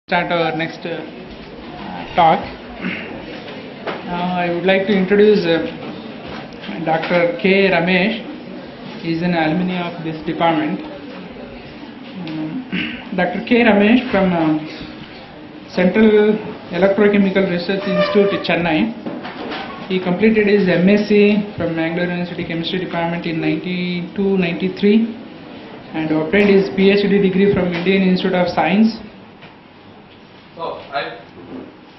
Start our next talk. I would like to introduce Dr. K. Ramesh. He is an alumni of this department. Dr. K. Ramesh from Central Electrochemical Research Institute, Chennai. He completed his MSc from Mangalore University Chemistry Department in 92-93 and obtained his PhD degree from Indian Institute of Science. So,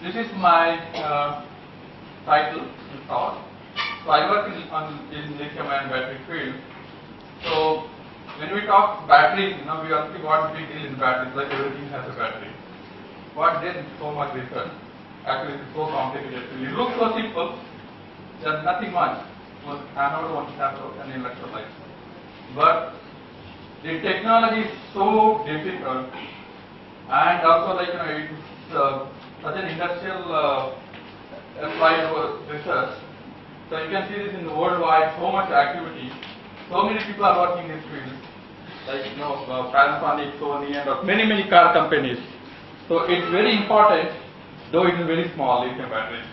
this is my title in talk. So, I work in lithium-ion battery field. So, when we talk batteries, we are asking what big deal in batteries, like everything has a battery. What then so much research? Actually, it's so complicated. It looks so simple. There's nothing much. One anode, one cathode, and electrolyte. But the technology is so difficult. And also, it's such an industrial applied research. So you can see this in the worldwide, so much activity. So many people are working in this field, like Panasonic, Sony, and many car companies. So it's very important, though it is very small lithium battery.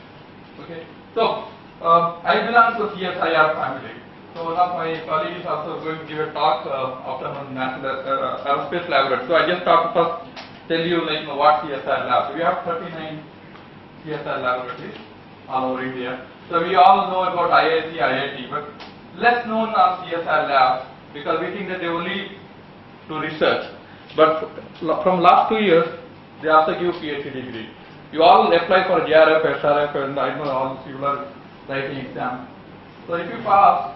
Okay. So I belong to CSIR family. So one of my colleagues is also going to give a talk after National Aerospace Laboratory. So I just talk first. Tell you what CSIR labs. We have 39 CSIR laboratories all over India. So we all know about IIT, IIT, but less known are CSIR labs because we think that they only do research. But from last 2 years, they also give PhD degree. You all apply for JRF, SRF, and I know all people are writing exams. So if you pass,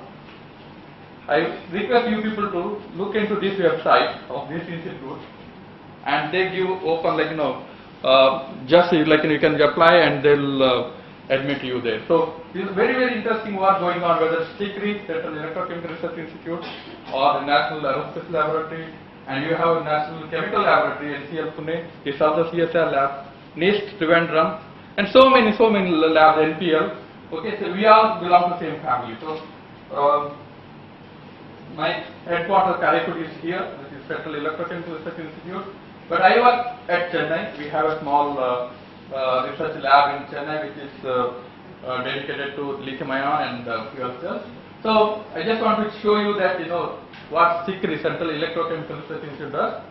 I request you people to look into this website of this institute. And they give open just you can apply and they'll admit you there. So this is very interesting work going on, whether it's CICRI, Central Electrochemical Research Institute, or the National Aerospace Laboratory, and you have National Chemical Laboratory, NCL Pune, it's also CSIR lab, NIST, Trivandrum, and so many labs, NPL. Okay, so we all belong to the same family. So my headquarters Karaikudi is here. This is Central Electrochemical Research Institute. But I work at Chennai. We have a small research lab in Chennai which is dedicated to lithium-ion and fuel cells. So I just want to show you that what CICRI, Central Electrochemical Research Institute, does.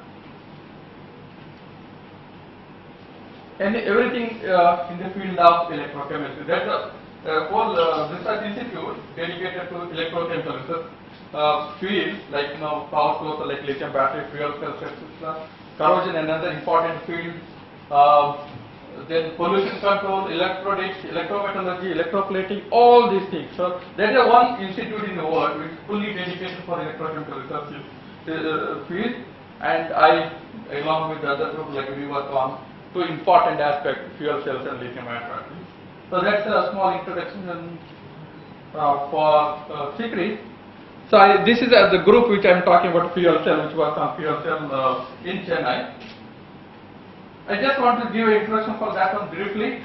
And everything in the field of electrochemistry. That's a whole research institute dedicated to electrochemical research fields like power source, like lithium battery, fuel cells, etc. Corrosion, another important field, then pollution control, electronics, electrometallurgy, electroplating, all these things. So there is one institute in the world which is fully dedicated for electrochemical research field, and I, along with the other group, we work on two important aspects, fuel cells and lithium-ion batteries. So that's a small introduction for CICRI. So this is the group which I am talking about, fuel cell, which works on fuel cell in Chennai. I just want to give an introduction for that one briefly.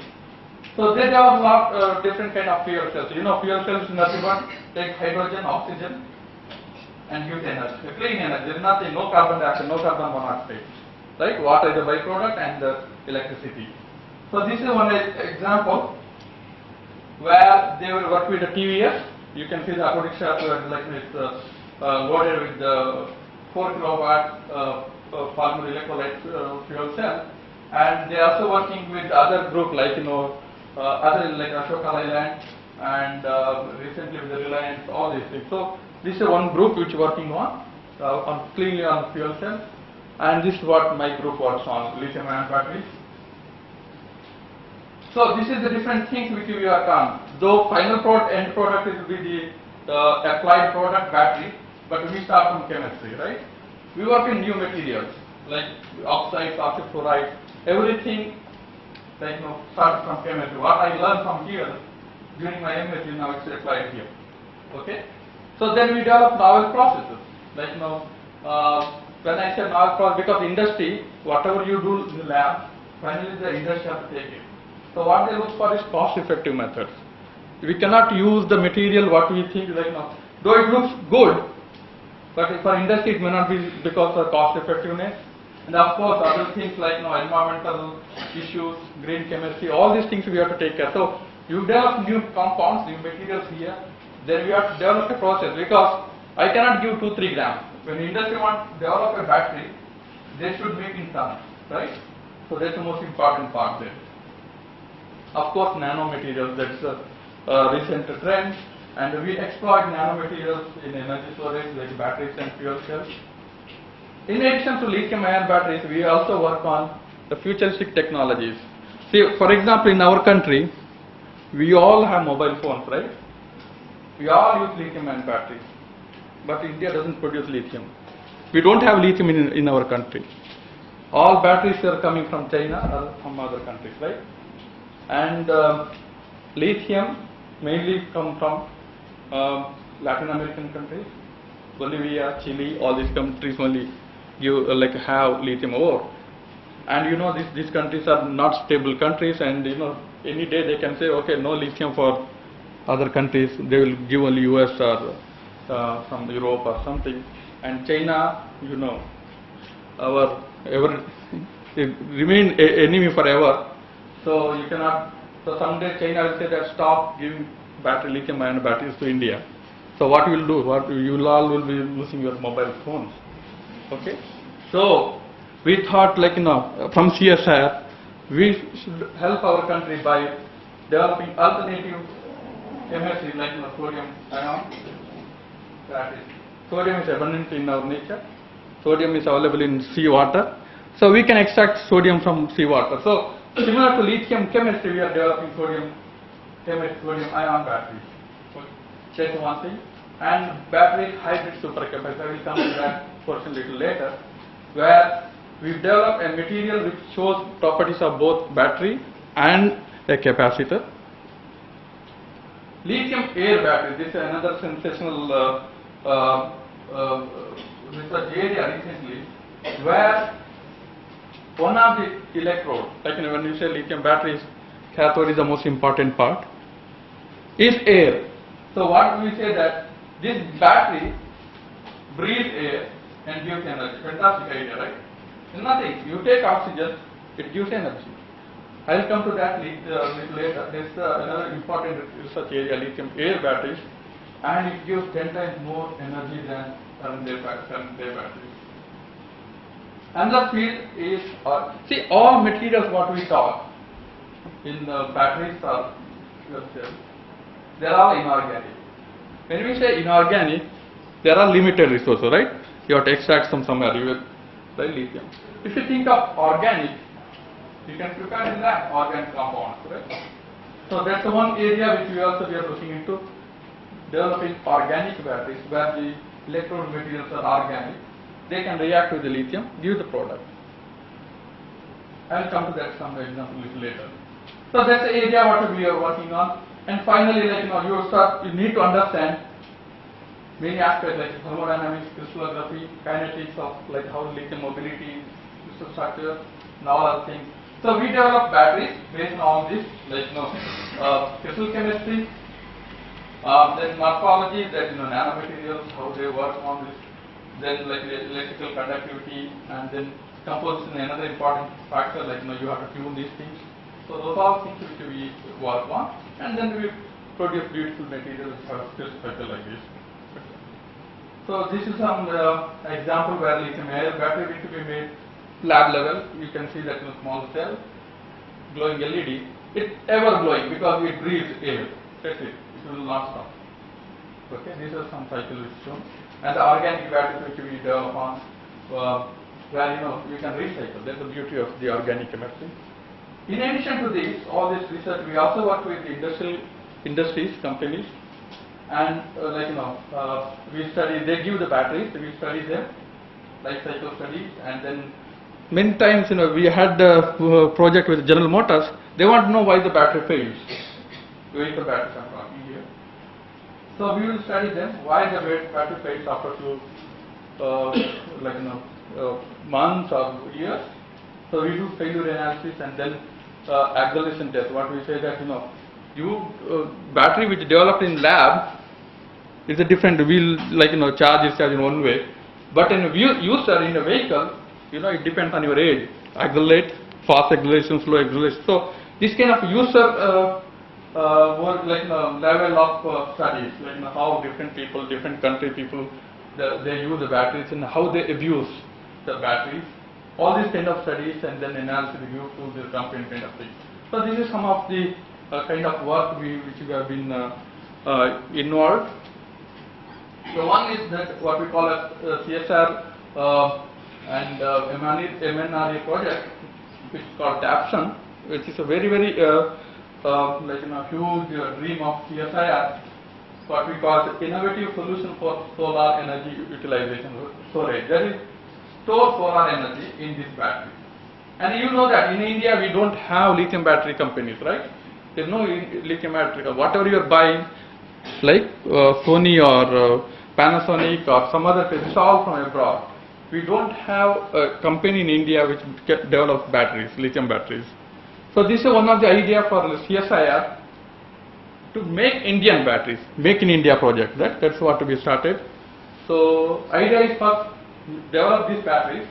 So there are a lot different kind of fuel cells. Fuel cells is nothing but take hydrogen, oxygen, and gives energy, clean energy. There is nothing, no carbon dioxide, no carbon monoxide. Right? Water is a byproduct and electricity. So this is one example where they will work with the TVS. You can see the aquatic shaft it's loaded with the 4 kilowatt polymer electrolyte fuel cell, and they are also working with other group other like Ashoka Leyland and recently with the Reliance, all these things. So this is one group which is working on cleanly on fuel cell, and this is what my group works on, lithium-ion batteries. So this is the different things which we work on. Though final end product will be the applied product battery, but we start from chemistry, right? We work in new materials like oxides, oxide fluoride, everything starts from chemistry. What I learned from here during my MSc, now it's applied here. Okay? So then we develop novel processes. When I say novel process, because industry, whatever you do in the lab, finally the industry has to take it. So what they look for is cost-effective methods. We cannot use the material what we think though it looks good, but for industry it may not be because of cost effectiveness. And of course, other things like environmental issues, green chemistry, all these things we have to take care. So you develop new compounds, new materials here, then we have to develop a process, because I cannot give 2-3 grams. When industry wants to develop a battery, they should make in tons, right? So that's the most important part there. Of course, nanomaterials, that's a recent trend, and we exploit nanomaterials in energy storage like batteries and fuel cells. In addition to lithium-ion batteries, we also work on the futuristic technologies. See, for example, in our country, we all have mobile phones, right? We all use lithium-ion batteries, but India doesn't produce lithium. We don't have lithium in our country. All batteries are coming from China or from other countries, right? And lithium mainly come from Latin American countries, Bolivia, Chile, all these countries only have lithium ore. And these countries are not stable countries, and any day they can say, okay, no lithium for other countries. They will give only US or from Europe or something. And China, it remain enemy forever. So you cannot. So someday China will say that stop giving lithium-ion batteries to India. So what you will do? You all will be losing your mobile phones. Okay. So we thought, from CSIR, we should help our country by developing alternative chemistry like sodium ion batteries. Sodium is abundant in our nature. Sodium is available in seawater. So we can extract sodium from seawater. So similar to lithium chemistry, we are developing sodium ion batteries. Check one thing. And battery hybrid supercapacitor, I will come to that portion a little later, where we develop a material which shows properties of both battery and a capacitor. Lithium air battery, this is another sensational research area recently, where one of the electrode, when you say lithium batteries, cathode is the most important part, is air. So what we say that this battery breathes air and gives energy. Fantastic idea, right? Nothing. You take oxygen, it gives energy. I will come to that little later. This is another important research area, lithium air batteries, and it gives 10 times more energy than current day batteries. Another field is, see, all materials what we talk in batteries or fuel cells, they are all inorganic. When we say inorganic, there are limited resources, right? You have to extract somewhere, you will, right, lithium. If you think of organic, you can prepare in that organic compounds, right? So that's the one area which we are looking into, developing organic batteries where the electrode materials are organic. They can react with the lithium, give the product. I will come to that some example little later. So that's the area what we are working on. And finally, you need to understand many aspects like thermodynamics, crystallography, kinetics of how lithium mobility, crystal structure, and all other things. So we develop batteries based on this, crystal chemistry, then morphology, that nanomaterials, how they work on this, then electrical conductivity, and then composition, another important factor, you have to tune these things. So those are things which we work on, and then we produce beautiful materials which are still special like this. So this is some example where lithium air battery which will be made lab level. You can see that in a small cell, glowing LED. It's ever glowing because it breathes air. That's it. It will not stop. Okay, these are some cycles which shown. And the organic batteries which we develop on, where you can recycle. That's the beauty of the organic chemistry. In addition to this, all this research, we also work with the industries, companies, and we study. They give the batteries, we study them, life cycle studies, and then many times we had the project with General Motors. They want to know why the battery fails. Vehicle batteries I'm talking here. So we will study them why the battery fails after few months or years. So we do failure analysis and then acceleration test. What we say that battery which developed in lab is a different. We'll charge is charged in one way, but in a user in a vehicle, it depends on your age. Accelerate, fast acceleration, slow acceleration. So this kind of user level of studies, how different people, different country people, they use the batteries and how they abuse the batteries. All these kind of studies and then analysis review to the company kind of thing. So this is some of the kind of work which we have been involved. So one is that what we call as CSR and MNRE project, which is called DAPSON, which is a very huge dream of CSIR. What we call the innovative solution for solar energy utilization storage. That is, store solar energy in this battery. And you know that in India we don't have lithium battery companies, right? There is no lithium battery. Whatever you are buying, like Sony or Panasonic or some other things, it's all from abroad. We don't have a company in India which develops batteries, lithium batteries. So this is one of the idea for the CSIR to make Indian batteries, make in India project. That's what we started. So idea is first develop these batteries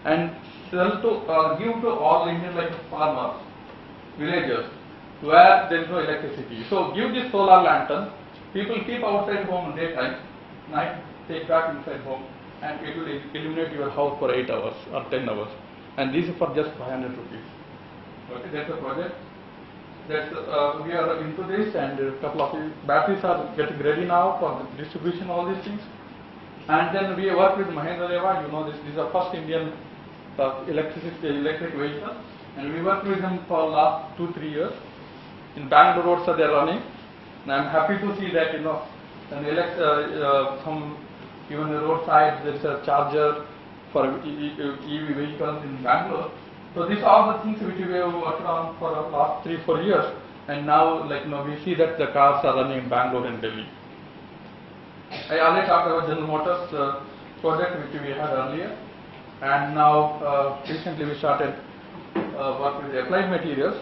and sell to give to all Indian farmers, villagers where there is no electricity. So give this solar lantern. People keep outside home in daytime, night take back inside home, and it will illuminate your house for 8 hours or 10 hours. And this is for just 500 rupees. Okay, that's the project. That's we are into this, and a couple of batteries are getting ready now for the distribution, all these things. And then we work with Mahindra Deva. This is the first Indian electric vehicle, and we worked with them for last 2-3 years. In Bangalore roads they are running, and I'm happy to see that some even the roadside there is a charger for EV vehicles in Bangalore. So these are the things which we have worked on for the last 3-4 years, and now we see that the cars are running in Bangalore and Delhi. I already talked about General Motors project which we had earlier, and now recently we started work with Applied Materials.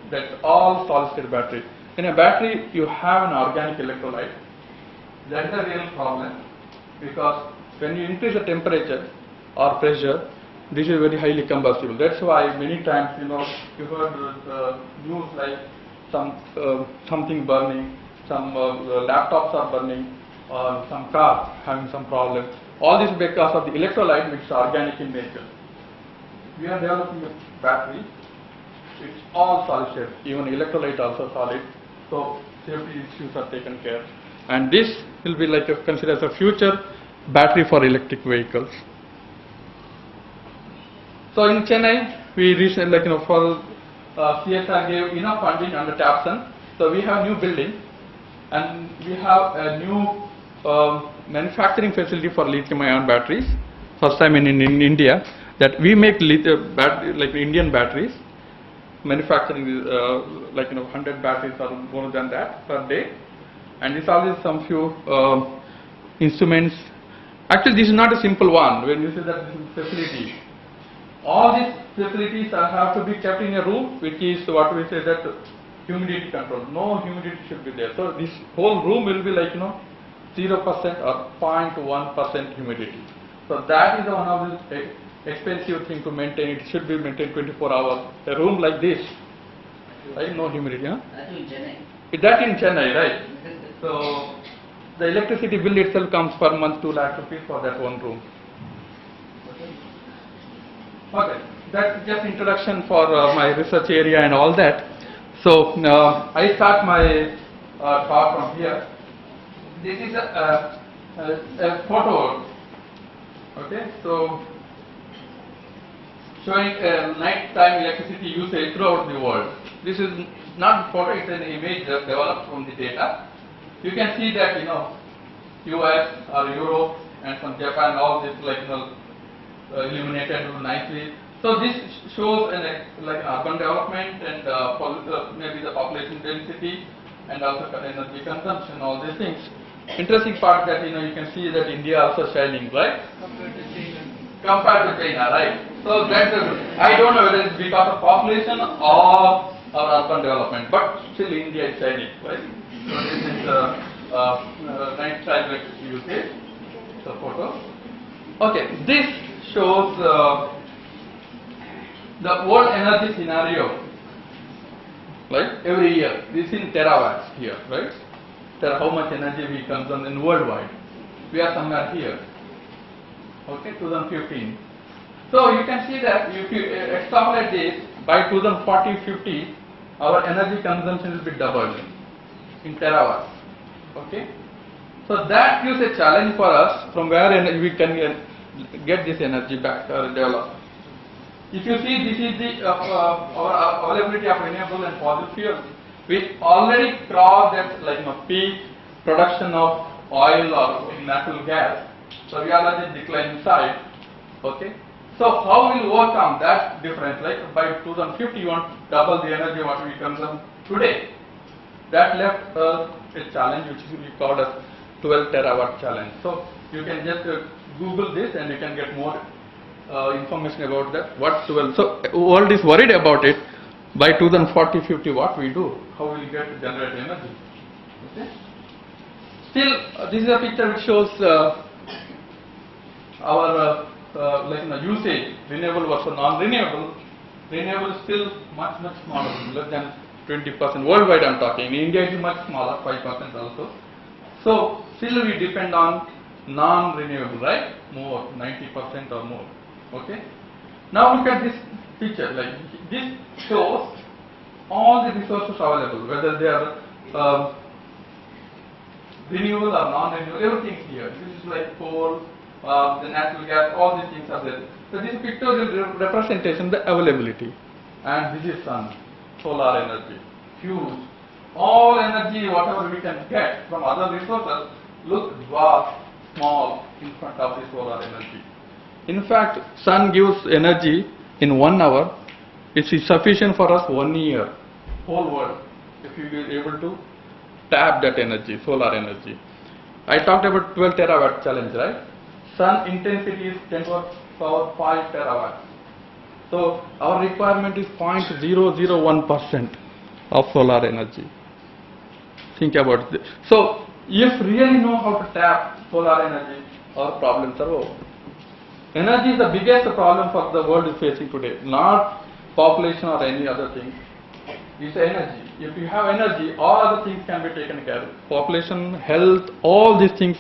That's all solid state battery. In a battery you have an organic electrolyte. That is a real problem, because when you increase the temperature or pressure, this is very highly combustible. That's why many times you heard news like something burning, some laptops are burning, or some cars having some problem. All this because of the electrolyte which is organic in nature. We are developing a battery. It's all solid state, even electrolyte also solid. So safety issues are taken care. And this will be considered as a future battery for electric vehicles. So in Chennai, we recently, for CSR gave enough funding under TAPSON. So we have new building, and we have a new manufacturing facility for lithium-ion batteries. First time in India that we make Indian batteries, manufacturing 100 batteries or more than that per day. And this all is some few instruments. Actually, this is not a simple one. When you say that this is facility, all these facilities have to be kept in a room which is what we say that humidity control. No humidity should be there. So this whole room will be 0% or 0.1% humidity. So that is one of the expensive thing to maintain. It should be maintained 24 hours. A room like this, right? No humidity, huh? That in Chennai. That in Chennai, right? So the electricity bill itself comes per month 2 lakh rupees for that one room. Okay, that's just introduction for my research area and all that. So I start my talk from here. This is a photo. Okay, so showing nighttime electricity usage throughout the world. This is not a photo; it's an image developed from the data. You can see that US or Europe and from Japan, all this illuminated nicely. So this shows an urban development and maybe the population density and also energy consumption, all these things. Interesting part that you can see that India also shining, right? Compared to China, right? So that's I don't know whether it's because of population or urban development, but still India is shining, right? So this is night time electricity usage. The photo. Okay, this shows the world energy scenario, right? Every year, this is in terawatts here, right? How much energy we consume in worldwide. We are somewhere here. Okay, 2015. So you can see that if you extrapolate this, by 2040-50, our energy consumption will be doubled in terawatts. Okay, so that gives a challenge for us from where we can get this energy back or develop. If you see, this is the our availability of renewable and fossil fuels. We already crossed that peak production of oil or natural gas. So we are at the declining side. Okay. So how will we overcome that difference? Like by 2050, you want to double the energy what we consume today. That left a challenge which we called as 12 terawatt challenge. So you can just Google this and you can get more information about that. What 12? So world is worried about it. By 2040-50, what we do? How will we get to generate energy? Okay. Still, this is a picture which shows our usage, renewable versus non-renewable. Renewable is still much smaller, less than 20%. Worldwide I'm talking. In India it is much smaller, 5% also. So still we depend on non-renewable, right? More, 90% or more. Okay. Now look at this picture. Like this shows all the resources available, whether they are renewable or non-renewable. Everything here. This is like coal, the natural gas. All these things are there. So this pictorial representation the availability, and this is sun, solar energy, huge. All energy, whatever we can get from other resources, look vast, small in front of the solar energy. In fact, sun gives energy in 1 hour. It is sufficient for us 1 year, whole world, if you are able to tap that energy, solar energy. I talked about 12 terawatt challenge, right? Sun intensity is 10 to the power 5 terawatts. So our requirement is 0.001% of solar energy. Think about this. So if really know how to tap solar energy, our problems are over. Energy is the biggest problem for the world is facing today, not population or any other thing. It's energy. If you have energy, all other things can be taken care of. Population, health, all these things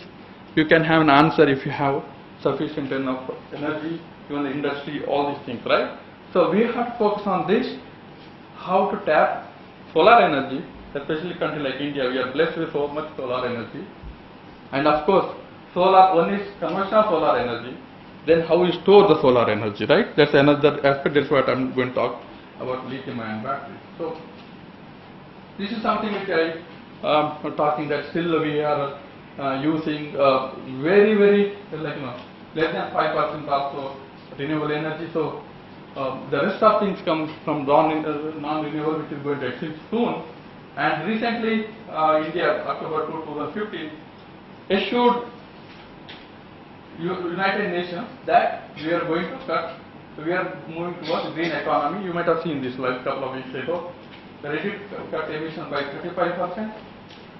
you can have an answer if you have sufficient enough energy, even the industry, all these things, right? So we have to focus on this, how to tap solar energy, especially country like India. We are blessed with so much solar energy. And of course, solar, one is conventional solar energy, then how we store the solar energy, right? That's another aspect. That's what I'm going to talk about lithium-ion batteries. So this is something which I am talking that still we are using very less than 5% also renewable energy. So the rest of things come from non-renewable, which is going to exist soon. And recently, India, October 2015, issued United Nations that we are going to cut. So we are moving towards green economy. You might have seen this like a couple of weeks ago. Ready to cut emission by 35%,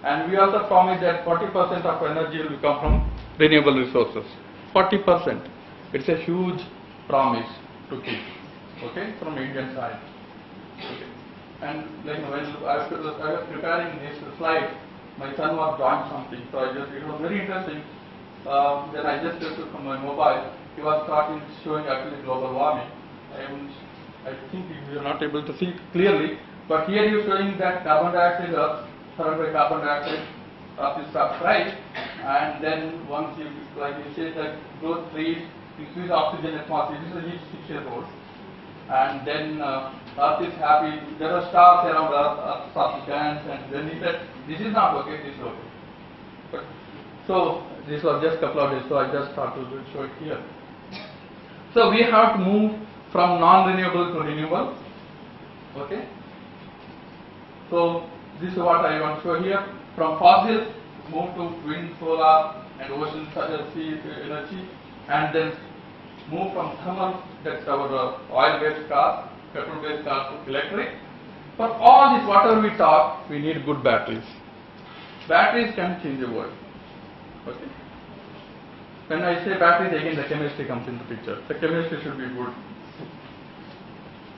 and we also promised that 40% of energy will come from renewable resources. 40%. It's a huge promise to keep. Okay, from Indian side. Okay. And when I was preparing this slide, my son was drawing something, so it was very interesting. Then I just took from my mobile. He was starting showing actually global warming. I think we are not able to see clearly, but here he is showing that carbon dioxide, surrounded by carbon dioxide, is subscribed, and then once you say that growth trees, increase oxygen atmosphere. This is each 6 years old, and then Earth is happy. There are stars around Earth start to dance, and then he said, "This is not okay. This is okay." But so this was just a couple of days, so I just thought to show it here. So we have to move from non-renewable to renewable. Okay. So this is what I want to show here. From fossil, move to wind, solar, and ocean sea energy, and then move from thermal, that's our oil-based cars, petrol-based cars, to electric. For all this, whatever we talk, we need good batteries. Batteries can change the world. Okay. when I say batteries, again the chemistry comes into picture. The chemistry should be good.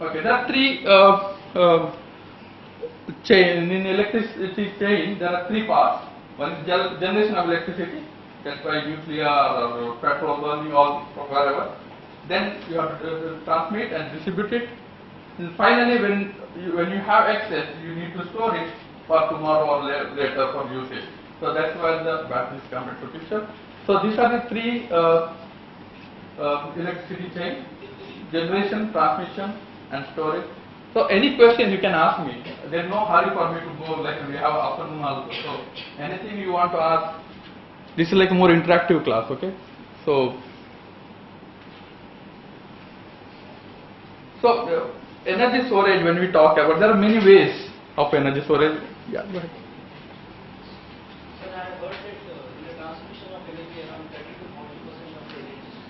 Okay, there are three chain in electricity chain. There are three parts. One is generation of electricity, that's by nuclear or petrol burning or wherever. Then you have to transmit and distribute it. And finally, when you have excess, you need to store it for tomorrow or later for usage. So that's where the batteries come into picture. So these are the three electricity chain: generation, transmission, and storage. So any question you can ask me. There is no hurry for me to go. Like we have afternoon also. So anything you want to ask. This is like a more interactive class. Okay. So energy storage. When we talk about, there are many ways of energy storage. Yeah. Go ahead. Sir, I have heard that in the transmission of energy around 30 to 40% of the electricity.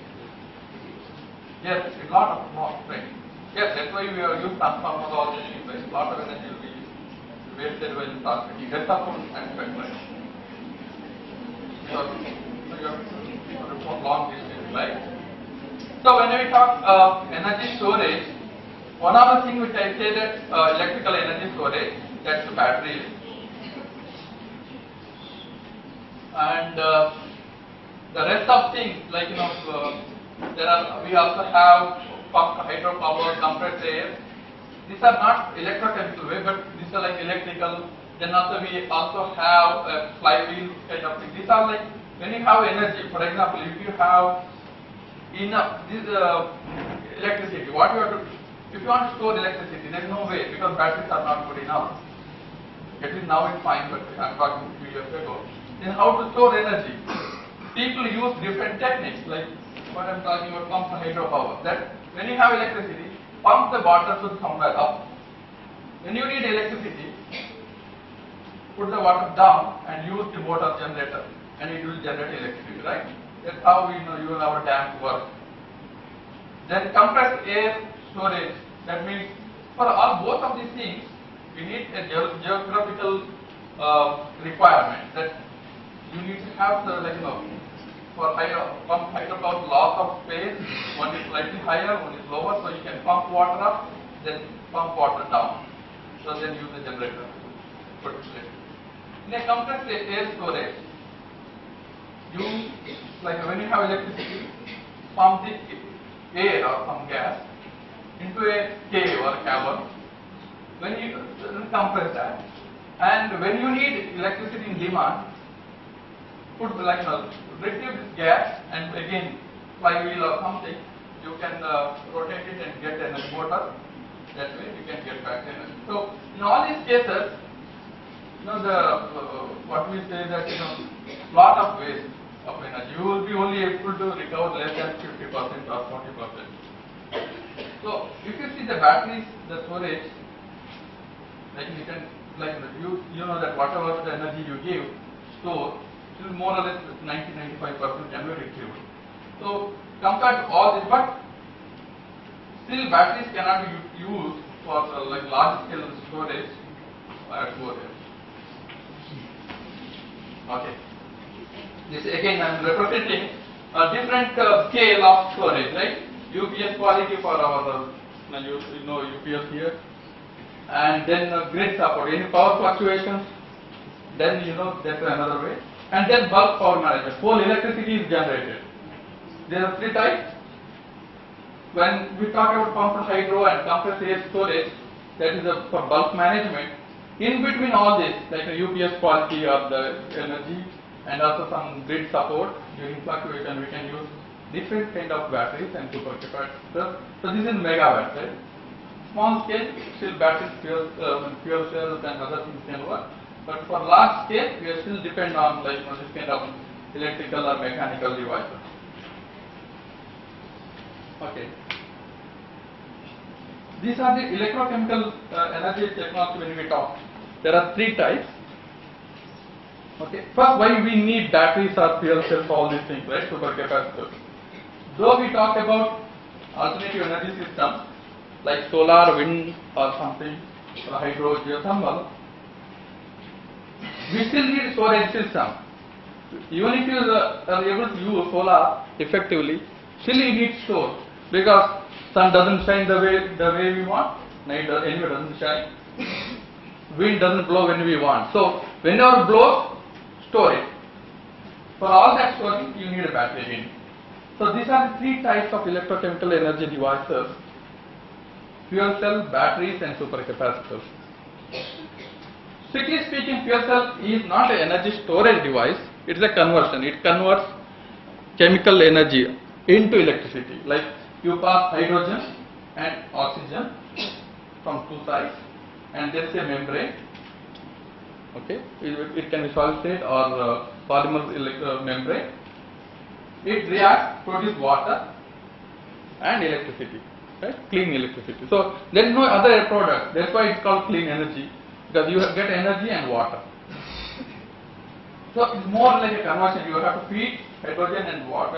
Yes, a lot of more, right? Yes, that's why we are using transformers all the things, right? A lot of energy will be wasted when transmitting. That's also an aspect, right? Because you have to report long distance, right? So when we talk energy storage, one of the things which I say that electrical energy storage, that's the battery. And the rest of things, like we also have pumped hydropower, compressed air. These are not electrochemical way, but these are like electrical. Then also we also have a flywheel kind of thing. These are like when you have energy. For example, if you have enough this electricity, what you have to, if you want to store electricity, there is no way because batteries are not good enough. At least now it's fine, but I'm talking a few years ago. Then how to store energy? People use different techniques, like what I'm talking about, pumped hydropower. That when you have electricity, pump the water to somewhere up. When you need electricity, put the water down and use the motor generator, and it will generate electricity, right? That's how we use our dams work. Then compressed air storage. That means for both of these things, we need a geographical requirement that you need to have the for pump hydropower loss of space. One is slightly higher, one is lower, so you can pump water up, then pump water down. So then use the generator. Put it there. In a compressed air storage, you when you have electricity, pump the air or some gas into a cave or cavern. When you compress that, and when you need electricity in demand, put retrieve this gas and again flywheel or something, you can rotate it and get an motor. That way you can get back energy. So in all these cases, what we say that lot of waste of energy. You will be only able to recover less than 50% or 40%. So if you see the batteries, the storage, you can you know that whatever the energy you give, store, it will more or less 90-95% can be retrieved. So compared to all this, but still batteries cannot be used for large scale storage at borehole. Okay. This again I am representing a different scale of storage, right? UPS quality for our UPS here, and then grid support. Any power fluctuations, then that's another way. And then bulk power management. Whole electricity is generated. There are three types. When we talk about pumped hydro and compressed air storage, that is for bulk management. In between all this, like the UPS quality of the energy and also some grid support during fluctuation, we can use different kind of batteries and supercapacitors. So this is megawatt, right? Small scale, still batteries, fuel cells and other things can work. But for large scale, we still depend on this kind of electrical or mechanical devices. Okay. These are the electrochemical energy technology when we talk. There are three types. Okay. First, why we need batteries or fuel cells, all these things, right? Supercapacitors. Though we talk about alternative energy systems like solar, wind, or something, or hydro, geothermal, we still need storage system. even if you are able to use solar effectively, still you need store, because sun doesn't shine the way we want, night anyway doesn't shine, wind doesn't blow when we want. So whenever blows, store it. For all that storing, you need a battery again. So these are the three types of electrochemical energy devices: fuel cell, batteries, and supercapacitors. Strictly speaking, fuel cell is not an energy storage device, it is a conversion. It converts chemical energy into electricity. Like you pass hydrogen and oxygen from two sides, and there is a membrane. Okay, it can be solid state or polymer membrane. It reacts, produce water and electricity, right? Clean electricity. So there is no other product. That's why it's called clean energy, because you get energy and water. So it's more like a conversion. You have to feed hydrogen and water,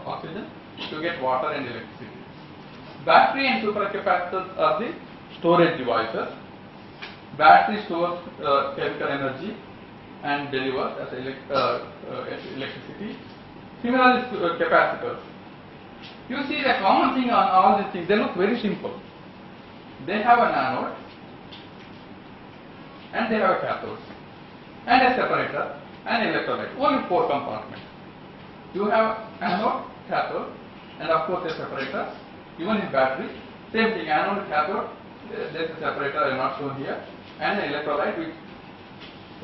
oxygen to get water and electricity. Battery and supercapacitors are the storage devices. Battery stores chemical energy and delivers as electricity. Similarly, capacitors. You see the common thing on all these things, they look very simple. They have an anode and they have a cathode and a separator and electrolyte. Only 4 compartments. You have anode, cathode, and of course a separator. Even in battery, same thing, anode, cathode, there is a separator I am not shown here, and an electrolyte which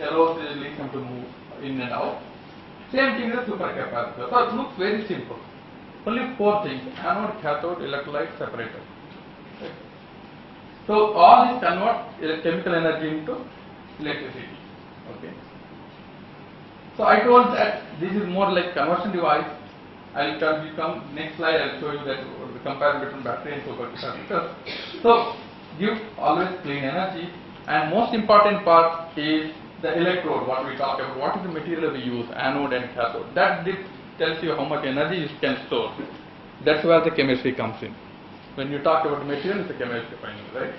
allows the lithium to move in and out. Same thing with supercapacitor. So it looks very simple. Only 4 things: anode, cathode, electrolyte, separator. Okay. So all these convert chemical energy into electricity. Okay. So I told that this is more like conversion device. I will come next slide. I will show you that the comparison between battery and supercapacitor. So give always clean energy, and most important part is the electrode. What we talk about, what is the material we use, anode and cathode. That tells you how much energy you can store. That's where the chemistry comes in. When you talk about material, it's a chemistry finally, right?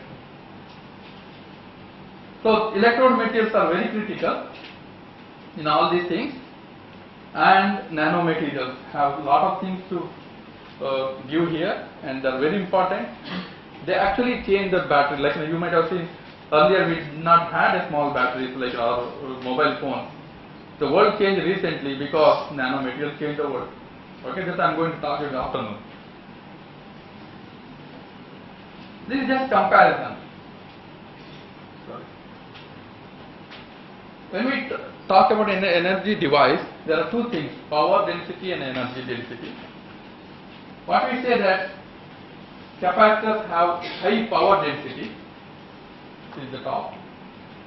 So electrode materials are very critical in all these things, and nanomaterials have a lot of things to give here, and they are very important. They actually change the battery. Like you might have seen earlier, we did not had a small batteries like our mobile phone. The world changed recently because nanomaterials changed the world. Okay, that I am going to talk in the afternoon. This is just comparison. Sorry. When we talk about an energy device, there are 2 things: power density and energy density. What we say that capacitors have high power density, this is the top.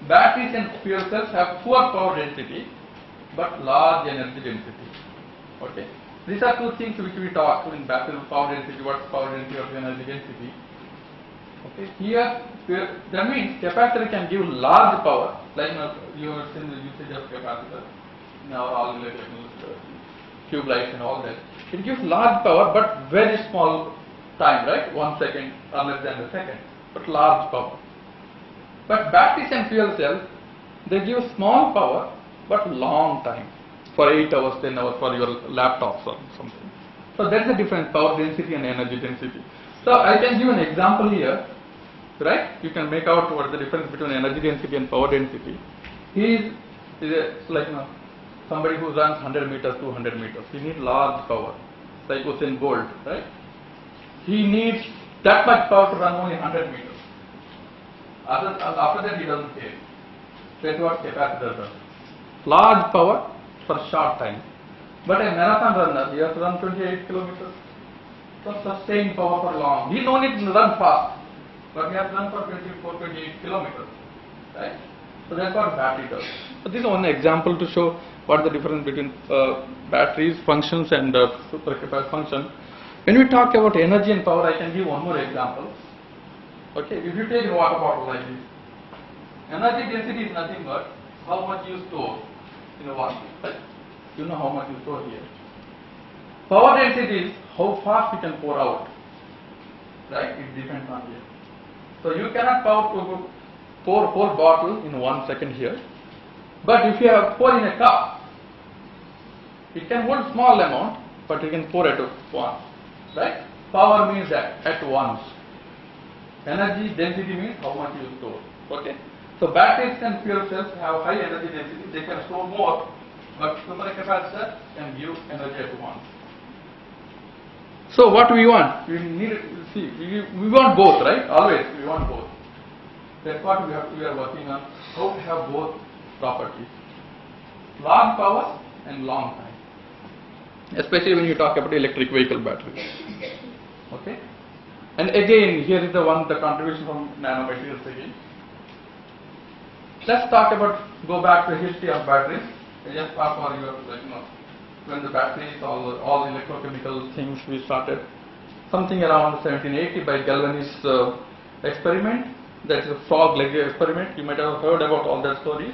Batteries and fuel cells have poor power density but large energy density. Okay, these are 2 things which we talk in battery power density. What is power density or energy density? Okay, here that means capacitor can give large power, like you have seen the usage of capacitor in our all tube lights and all that. It gives large power but very small time, right? 1 second or less than a second, but large power. But batteries and fuel cells, they give small power but long time, for 8 hours, 10 hours for your laptops or something. So that's the difference: power density and energy density. So I can give an example here, right? You can make out what the difference between energy density and power density. He is like somebody who runs 100 meters, 200 meters. He needs large power, like Usain Bolt, right? He needs that much power to run only 100 meters. After that he doesn't care. That's what capacitor does. Large power for short time. But a marathon runner, he has to run 28 kilometers. So sustained power for long. He no need to run fast, but he has to run for 24, 28 kilometers. Right? So that's what battery does. So this is one example to show what the difference between batteries functions and supercapacitor function. When we talk about energy and power, I can give one more example. Okay, if you take a water bottle like this, energy density is nothing but how much you store in a water, right? You know how much you store here. Power density is how fast you can pour out, right? It depends on here. So you cannot pour 4 bottles in 1 second here, but if you have pour in a cup, It can hold small amount, but you can pour at once, right? Power means that at once. Energy density means how much you store. Okay. So batteries and fuel cells have high energy density. They can store more, but supercapacitor can give energy at once. So what we want? We need see. We want both, right? Always we want both. That's what we are working on. How to have both properties: long power and long time. Especially when you talk about electric vehicle batteries. Okay. And again, here is the contribution from nanomaterials again. Let's talk about, go back to the history of batteries. I just talk for you, when the batteries, all the electrochemical things we started. Something around 1780 by Galvani's experiment. That is a frog leg experiment. You might have heard about all that stories.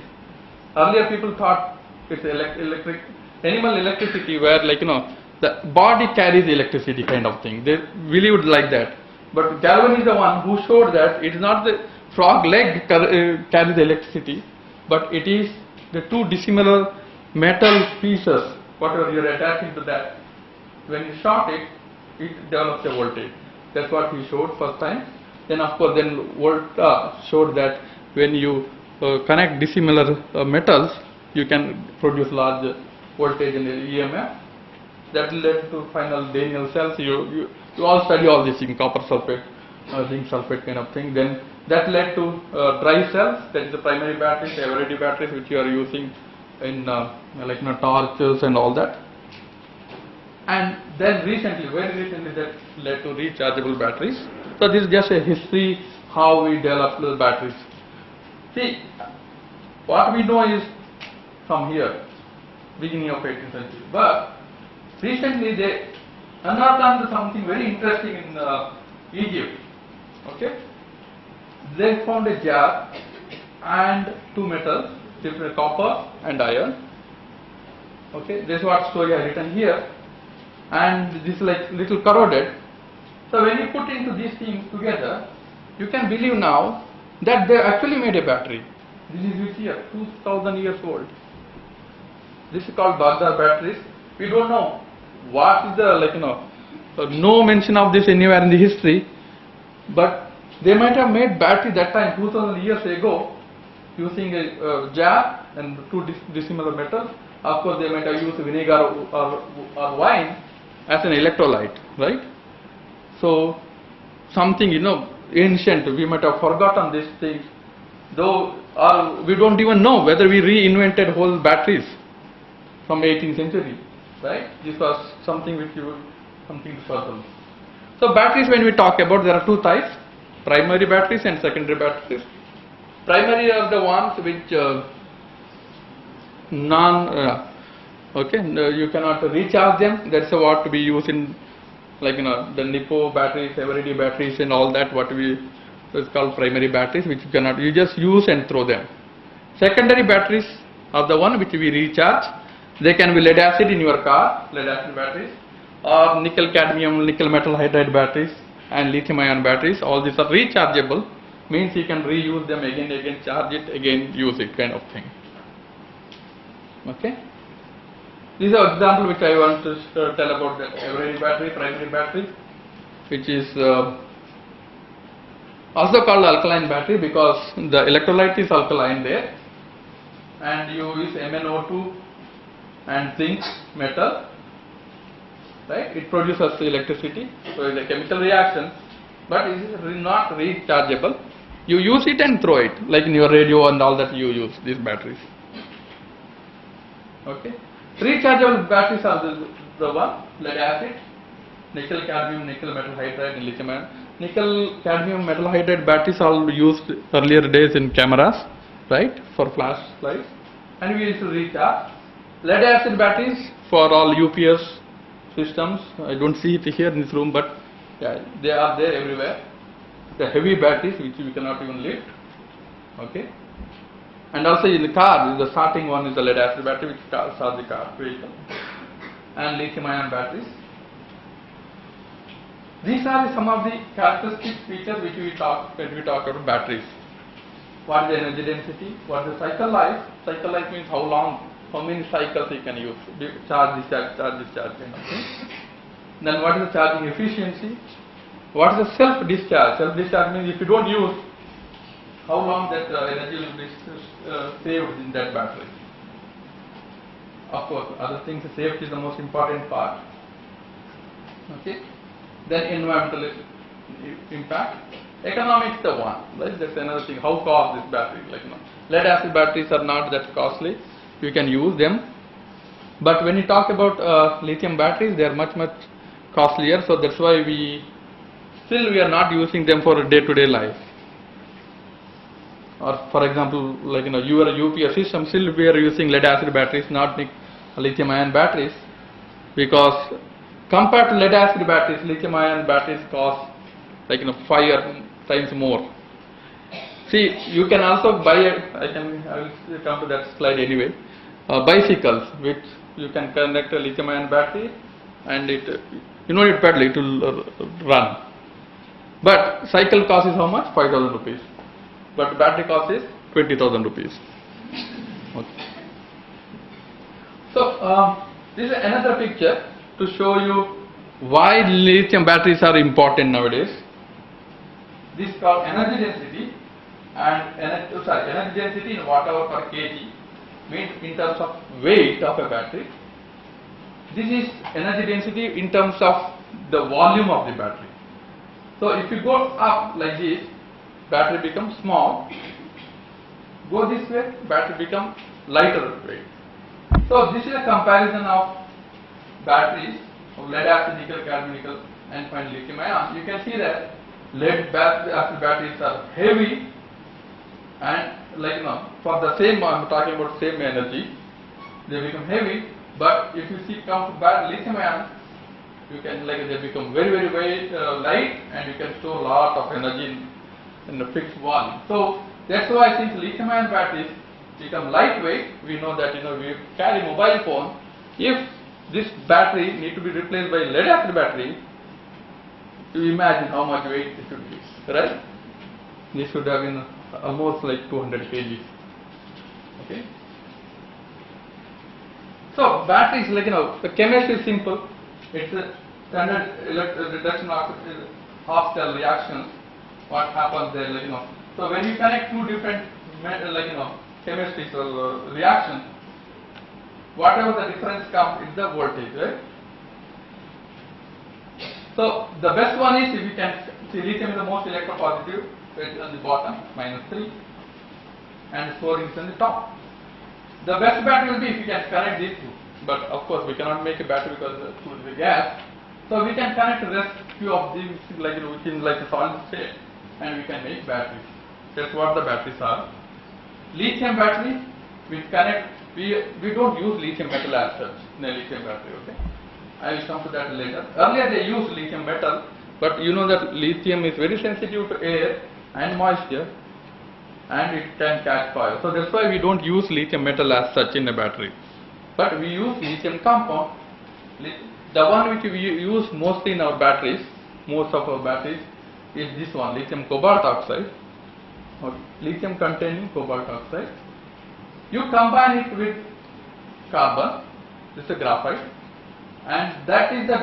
Earlier people thought it's electric, animal electricity where the body carries electricity kind of thing. They believed like that. But Galvan is the one who showed that it is not the frog leg carries the electricity, but it is the two dissimilar metal pieces, whatever you are attaching to that. When you short it, it develops a voltage. That's what he showed first time. Then of course, Volta showed that when you connect dissimilar metals, you can produce large voltage in the EMF. That led to final Daniel cells. You all study all this in copper sulfate, zinc sulfate kind of thing. Then that led to dry cells. That is the primary batteries, everyday batteries which you are using in torches and all that. And then recently, very recently, that led to rechargeable batteries. So this is just a history how we developed the batteries. See, what we know is from here, beginning of 18th century. But recently they unearthed something very interesting in Egypt. Okay, they found a jar and two metals, different copper and iron. Okay, this is what story I written here, and this is like little corroded. So when you put into these things together, you can believe now that they actually made a battery. This is which year? 2000 years old. This is called Baghdad batteries. We don't know what is the no mention of this anywhere in the history, but they might have made battery that time 2000 years ago using a jar and two dissimilar metals. Of course, they might have used vinegar or wine as an electrolyte, right? So something ancient, we might have forgotten these things, though, or we don't even know whether we reinvented whole batteries from 18th century, right? This was something which something certain. So batteries, when we talk about, there are two types: primary batteries and secondary batteries. Primary are the ones which you cannot recharge them. That's what we use in the Nippo batteries, everyday batteries and all that, what we is called primary batteries, which you just use and throw them. Secondary batteries are the one which we recharge. They can be lead acid in your car, lead acid batteries, or nickel cadmium, nickel metal hydride batteries and lithium ion batteries. All these are rechargeable, means you can reuse them again, charge it, again use it kind of thing. Okay. This is an example which I want to tell about the everyday battery, primary battery, which is also called alkaline battery because the electrolyte is alkaline there, and you use MnO2 and zinc metal, right? It produces electricity, so it's a chemical reaction, but it is not rechargeable. You use it and throw it, like in your radio and all that you use these batteries. Okay. Rechargeable batteries are the one, lead acid, nickel cadmium, nickel metal hydride and lithium ion. Nickel cadmium metal hydride batteries are used earlier days in cameras, right, for flashlights, and we used to recharge. Lead acid batteries for all UPS systems. I don't see it here in this room, but yeah, they are there everywhere. The heavy batteries which we cannot even lift. Okay. And also in the car, the starting one is the lead acid battery which starts the car vehicle, and lithium ion batteries. These are some of the characteristic features which we talk when we talk about batteries. What is the energy density? What is the cycle life? Cycle life means how how many cycles you can use, charge, discharge, kind of thing. Then what is the charging efficiency? What is the self-discharge? Self-discharge means if you don't use, how long that energy will be saved in that battery. Of course, other things, safety is the most important part. Okay. Then environmental impact. Economics the one. Right? That's another thing. How cost this battery? Lead acid batteries are not that costly. You can use them. But when you talk about lithium batteries, they are much costlier. So that's why we are not using them for day-to-day life. Or for example, your UPS system, still we are using lead acid batteries, not lithium ion batteries, because compared to lead acid batteries, lithium ion batteries cost 5 times more. See, you can also buy I will come to that slide anyway. Bicycles, which you can connect a lithium ion battery, and you don't need pedal, it will run. But cycle cost is how much? 5,000 rupees. But battery cost is 20,000 rupees. Okay. So this is another picture to show you why lithium batteries are important nowadays. This is called energy density, and energy density in watt-hour per kg means in terms of weight of a battery. This is energy density in terms of the volume of the battery. So if you go up like this, battery becomes small. Go this way, battery becomes lighter weight. So this is a comparison of batteries of lead acid, nickel, cadmium, nickel, and finally lithium ion. You can see that lead acid batteries are heavy, and for the same, I'm talking about same energy, they become heavy. But if you see come to lithium ion, you can they become very light, and you can store a lot of energy in the fixed volume. So that's why since lithium ion batteries become lightweight, we know that we carry mobile phone. If this battery need to be replaced by lead acid battery, you imagine how much weight it should be, right? This should have been almost 200 kg. Okay. So batteries, the chemistry is simple. It's a standard reduction of half-cell reactions. What happens there, So when you connect two different, chemistries or reactions, whatever the difference comes is the voltage, right? So the best one is if you can see lithium is the most electropositive, it's on the bottom, -3, and fluorine is on the top. The best battery will be if you can connect these two. But of course we cannot make a battery because food is a gas. So we can connect the rest few of these within a solid state, and we can make batteries. That's what the batteries are. Lithium battery, we connect. We don't use lithium metal as such in a lithium battery. Okay, I will come to that later. Earlier they used lithium metal, but you know that lithium is very sensitive to air and moisture, and it can catch fire. So that's why we don't use lithium metal as such in a battery. But we use lithium compound. The one which we use mostly in our batteries, most of our batteries, is this one, lithium cobalt oxide, or lithium containing cobalt oxide. You combine it with carbon, this is a graphite, and that is the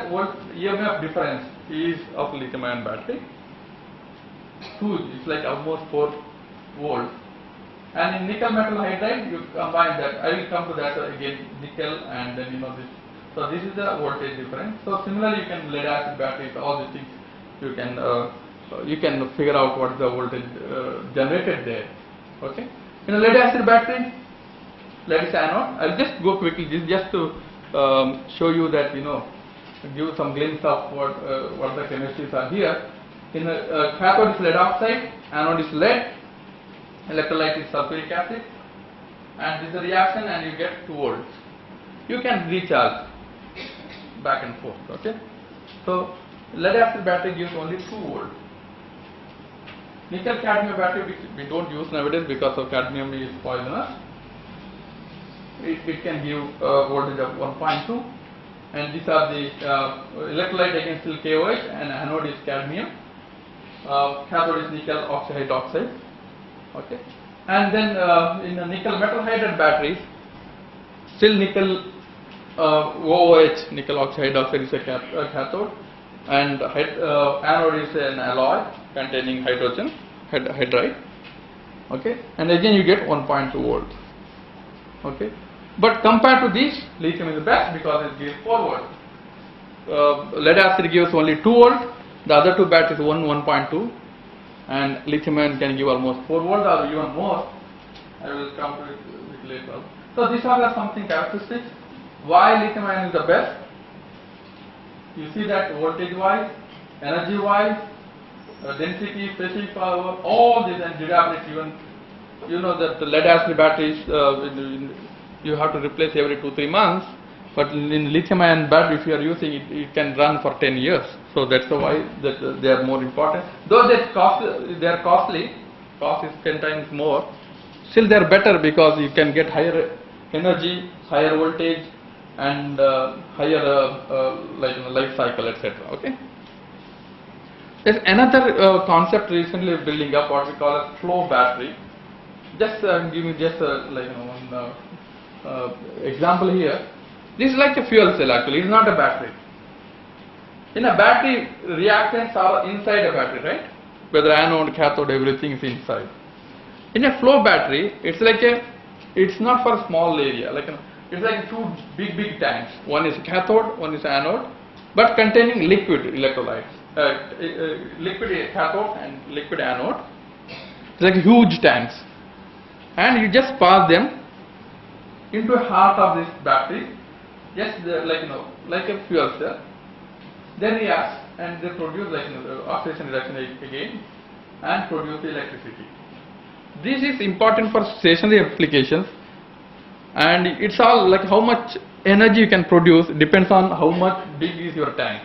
EMF difference is of lithium ion battery. Huge, it's almost 4 volts. And in nickel metal hydride, you combine that. I will come to that again, nickel and then this. So this is the voltage difference. So similarly, you can lead acid batteries, all these things, you can figure out what is the voltage generated there. Okay. In a lead acid battery, lead is anode. I'll just go quickly, just to show you that give some glimpse of what the chemistries are here. In a cathode is lead oxide, anode is lead. Electrolyte is sulfuric acid, and this is the reaction, and you get 2 volts. You can recharge back and forth. Okay, so lead acid battery gives only 2 volts. Nickel cadmium battery, which we don't use nowadays because of cadmium is poisonous, it can give voltage of 1.2, and these are the electrolyte again still KOH, and anode is cadmium, cathode is nickel oxide hydroxide. Okay, and then in the nickel metal hydride batteries, still nickel OOH, nickel oxide hydroxide is a cathode, and anode is an alloy containing hydrogen hydride. Okay, and again you get 1.2 volts. Okay, but compared to this, lithium is the best because it gives 4 volts. Lead acid gives only 2 volts. The other two batteries 1.2, and lithium ion can give almost 4 volts or even more. I will come to it later. So these are the something characteristics. Why lithium ion is the best? You see that voltage wise, energy wise, density, specific power, all this, and durability. Even you know that the lead acid batteries you have to replace every 2-3 months, but in lithium ion battery, if you are using it, it can run for 10 years. So that's why that they are more important. Though they are costly, cost is 10 times more. Still they are better because you can get higher energy, higher voltage, and higher life cycle, etc. Okay. There's another concept recently building up, what we call a flow battery. Just give me just one example here. This is like a fuel cell actually. It's not a battery. In a battery, reactants are inside a battery, right? Whether anode, cathode, everything is inside. In a flow battery, it's not for a small area. It's like two big tanks. One is cathode, one is anode, but containing liquid electrolytes. Liquid cathode and liquid anode. It's like huge tanks, and you just pass them into the heart of this battery, just like a fuel cell. They react and they produce oxidation reaction again and produce electricity. This is important for stationary applications, and it's all like how much energy you can produce depends on how much big is your tank.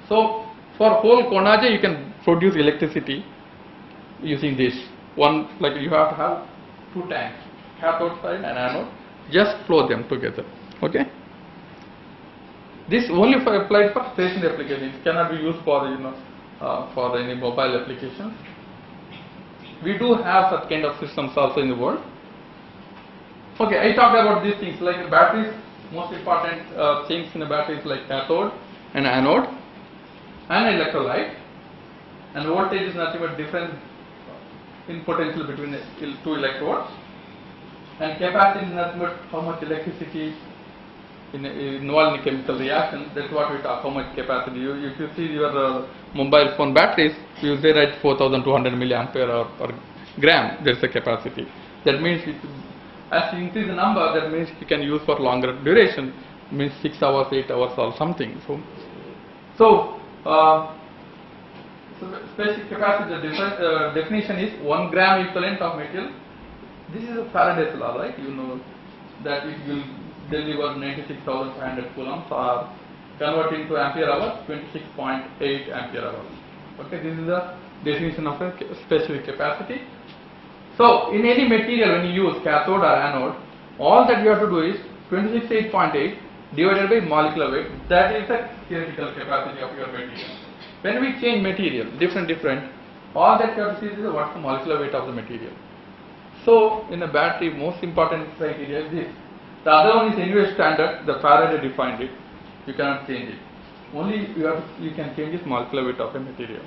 So for whole Konaje you can produce electricity using this one. You have to have two tanks, cathode side and anode. Just flow them together. Okay. This only applied for stationary applications. It cannot be used for for any mobile applications. We do have such kind of systems also in the world. Okay, I talked about these things like batteries. Most important things in a battery is like cathode and anode and electrolyte, and voltage is nothing but difference in potential between the two electrodes, and capacity is nothing but how much electricity involved in a chemical reaction. That's what we talk, how much capacity. If you see your mobile phone batteries, you say that 4200 milliampere or gram, there is a capacity. That means as you increase the number, that means you can use for longer duration, means 6 hours, 8 hours or something. So specific capacity, the definition is 1 gram equivalent of material. This is a Faraday's law, right? You know that it will deliver 96,500 coulombs, or converting to ampere hour, 26.8 ampere hours. Okay, this is the definition of a specific capacity. So in any material, when you use cathode or anode, all that you have to do is 26.8 divided by molecular weight. That is the theoretical capacity of your material. When we change material, different, all that you have to see is what's the molecular weight of the material. So in a battery, most important criteria is this. The other one is anyway standard. The Faraday defined it. You cannot change it. Only you can change this molecular weight of a material.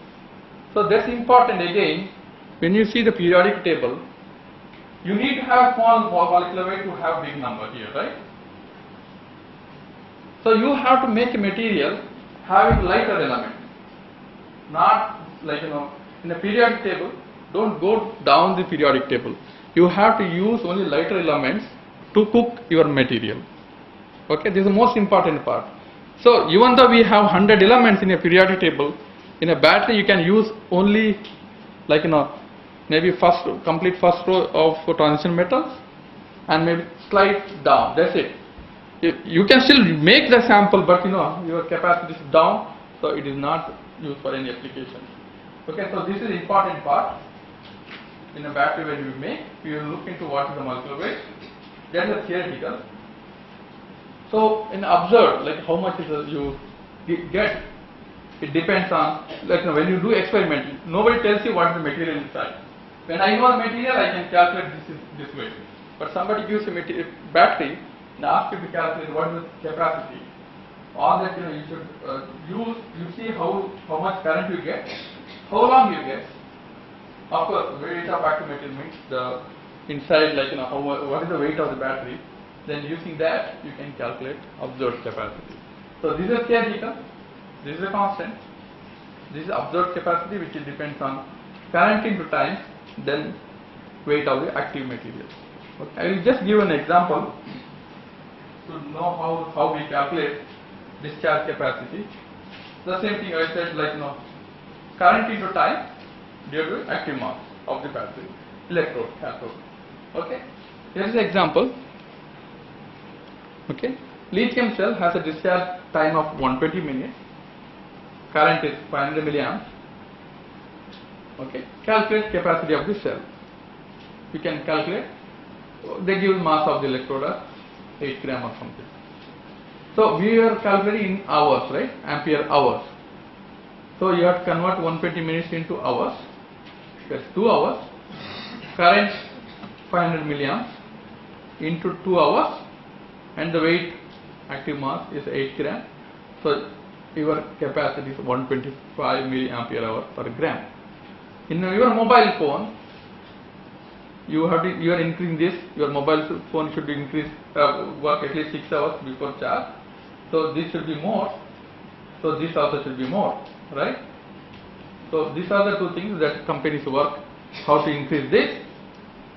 So that's important again. When you see the periodic table, you need to have small molecular weight to have big number here, right? So you have to make a material having lighter element. Not in a periodic table, don't go down the periodic table. You have to use only lighter elements to cook your material. Okay, this is the most important part. So even though we have 100 elements in a periodic table, in a battery you can use only maybe complete first row of transition metals and maybe slide down. That's it. You can still make the sample, but your capacity is down, so it is not used for any application. Okay, so this is the important part. In a battery, when you make, you look into what is the molecular weight. That is theoretical. So in observed, how much is you get, it depends on when you do experiment, nobody tells you what is the material inside. When I know the material, I can calculate this way. But somebody gives a battery, and ask you to calculate what is the capacity. All that you should use. You see how much current you get, how long you get. Of course, weight of active material means the inside, like what is the weight of the battery. Then using that you can calculate observed capacity. So this is theoretical. This is a constant. This is observed capacity, which depends on current into time, then weight of the active material. Okay. I will just give an example to know how we calculate discharge capacity. The same thing I said, like current into time due to active mass of the battery, electrode, cathode. Okay. Here is the example. Okay. Lithium cell has a discharge time of 120 minutes. Current is 500 milliamps. Okay. Calculate capacity of the cell. You can calculate. They give mass of the electrode as 8 gram or something. So we are calculating in hours, right? Ampere hours. So you have to convert 120 minutes into hours. That's 2 hours. Current 500 milliamps into 2 hours, and the weight, active mass, is 8 gram. So your capacity is 125 milliampere hour per gram. In your mobile phone, you are increasing this. Your mobile phone should increase work at least 6 hours before charge. So this should be more. So this also should be more, right? So these are the two things that companies work: how to increase this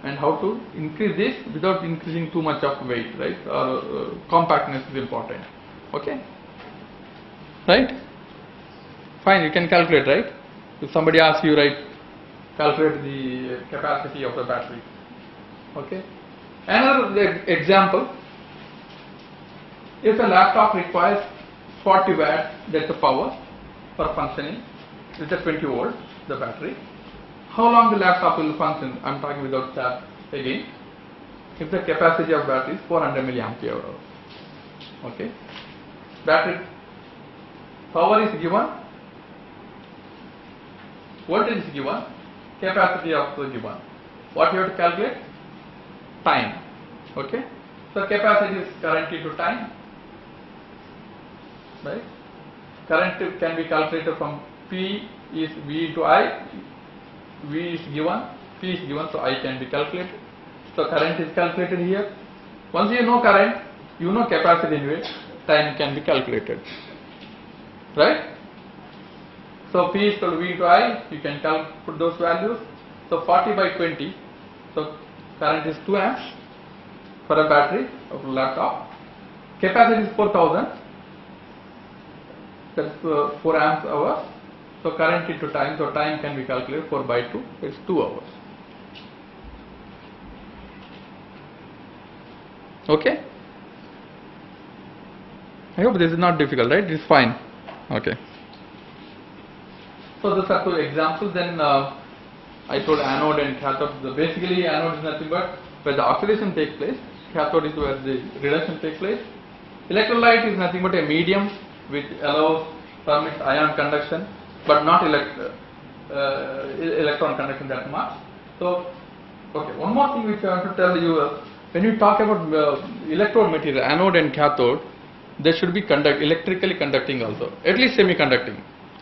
and how to increase this without increasing too much of weight, right? Or compactness is important. Okay, right? Fine, you can calculate, right? If somebody asks you, right, calculate the capacity of the battery. Okay. Another example: if a laptop requires 40 watts, that's the power for functioning with a 20 volt, the battery. How long the laptop will function? I'm talking without charge again. If the capacity of battery is 400 milliampere hour. Okay. Battery power is given, voltage is given, capacity also given. What you have to calculate? Time. Okay. So capacity is current into time. Right. Current can be calculated from P is V into I. V is given, P is given, so I can be calculated. So current is calculated here. Once you know current, you know capacity anyway, time can be calculated. Right? So P is equal to V into I, you can put those values. So 40 by 20, so current is 2 amps for a battery of a laptop. Capacity is 4000, that's 4 amps hours. So current into time, so time can be calculated 4 by 2, it's 2 hours. Okay? I hope this is not difficult, right? It's fine. Okay. So those are two examples. Then I told anode and cathode. Basically anode is nothing but where the oxidation takes place. Cathode is where the reduction takes place. Electrolyte is nothing but a medium which allows permits ion conduction, but not electron conduction that much. So, okay, one more thing which I want to tell you, when you talk about electrode material, anode and cathode, they should be electrically conducting also, at least semiconducting.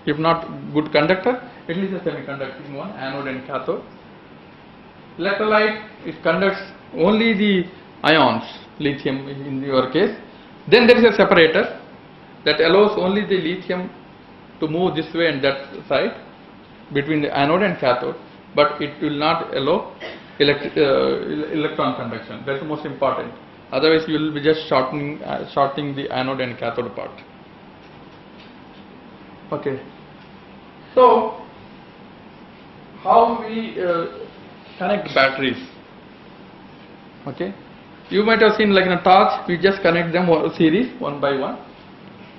If not good conductor, at least a semiconducting one, anode and cathode. Electrolyte, it conducts only the ions, lithium in your case. Then there is a separator that allows only the lithium to move this way and that side between the anode and cathode, but it will not allow electron conduction. That's the most important. Otherwise, you will be just shortening the anode and cathode part. Okay. So, how we connect batteries? Okay. You might have seen like in a torch, we just connect them series one by one.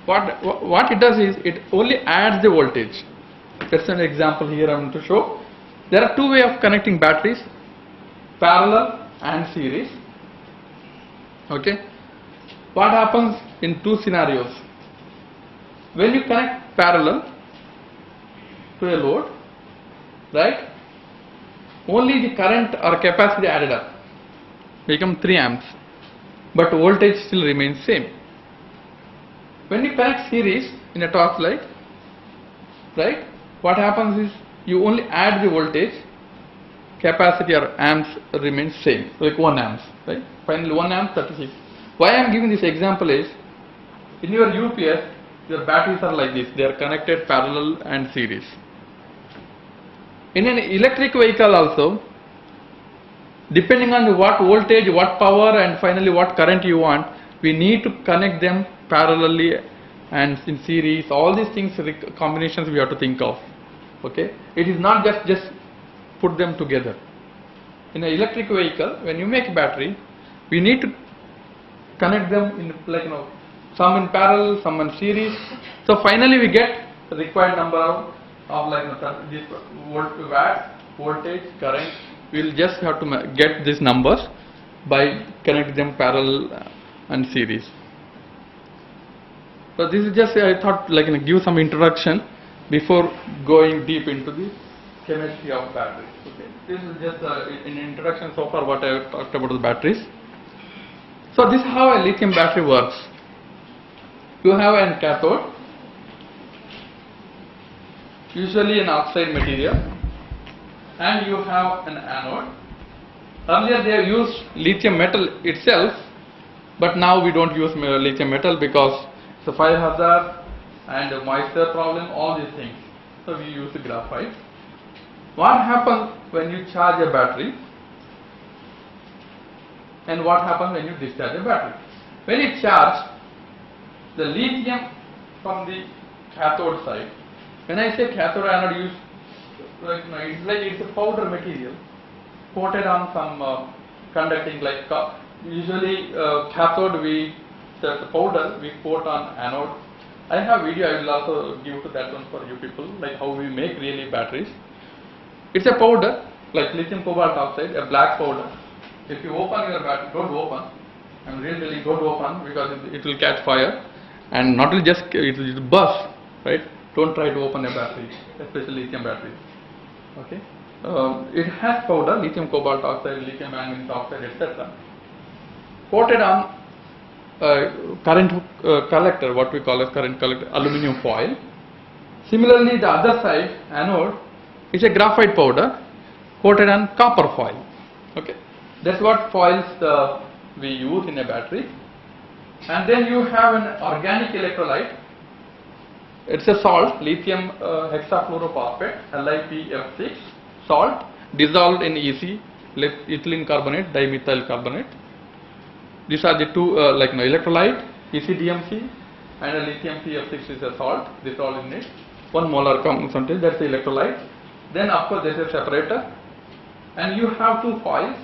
What it does is it only adds the voltage. That's an example here I am going to show. There are two ways of connecting batteries: parallel and series. Okay. What happens in two scenarios? When you connect parallel to a load, right? Only the current or capacity added up become 3 amps. but voltage still remains same. When you connect series in a torchlight, right, what happens is you only add the voltage, capacity or amps remains same, like 1 amps, right? Finally 1 amp 36. Why I am giving this example is, in your UPS, your batteries are like this, they are connected parallel and series. In an electric vehicle also, depending on what voltage, what power and finally what current you want, we need to connect them parallelly and in series. All these things, combinations we have to think of. Okay, it is not just put them together. In an electric vehicle, when you make a battery, we need to connect them in, like, some in parallel, some in series. So finally we get the required number of like this watt, voltage, current. We will just have to get these numbers by connecting them parallel and series. So this is just, I thought, like, give some introduction before going deep into the chemistry of batteries. Okay. This is just an introduction so far what I have talked about the batteries. So this is how a lithium battery works. You have a cathode, usually an oxide material, and you have an anode. Earlier they have used lithium metal itself, but now we don't use lithium metal because it's a fire hazard and a moisture problem, all these things. So we use the graphite. What happens when you charge a battery and what happens when you discharge a battery? When you charge, the lithium from the cathode side, when I say cathode anode, use it's a powder material coated on some conducting, like usually cathode the powder we coat on anode. I have video, I will also give to that one for you people, like how we make really batteries. It's a powder like lithium cobalt oxide, a black powder. If you open your battery, don't open, and really don't open because it will catch fire, and not only just it will burst, right? Don't try to open a battery, especially lithium batteries. Okay, it has powder, lithium cobalt oxide, lithium manganese oxide, etc. Coated on current collector, what we call as current collector, aluminum foil. Similarly, the other side, anode, is a graphite powder coated on copper foil. Okay, that's what foils we use in a battery. And then you have an organic electrolyte. It's a salt, lithium hexafluorophosphate, LiPF6, salt dissolved in EC, ethylene carbonate, dimethyl carbonate. These are the two electrolyte, ECDMC, and a lithium CF6 is a salt. This all in it. 1 molar concentration, that's the electrolyte. Then of course there is a separator, and you have two foils,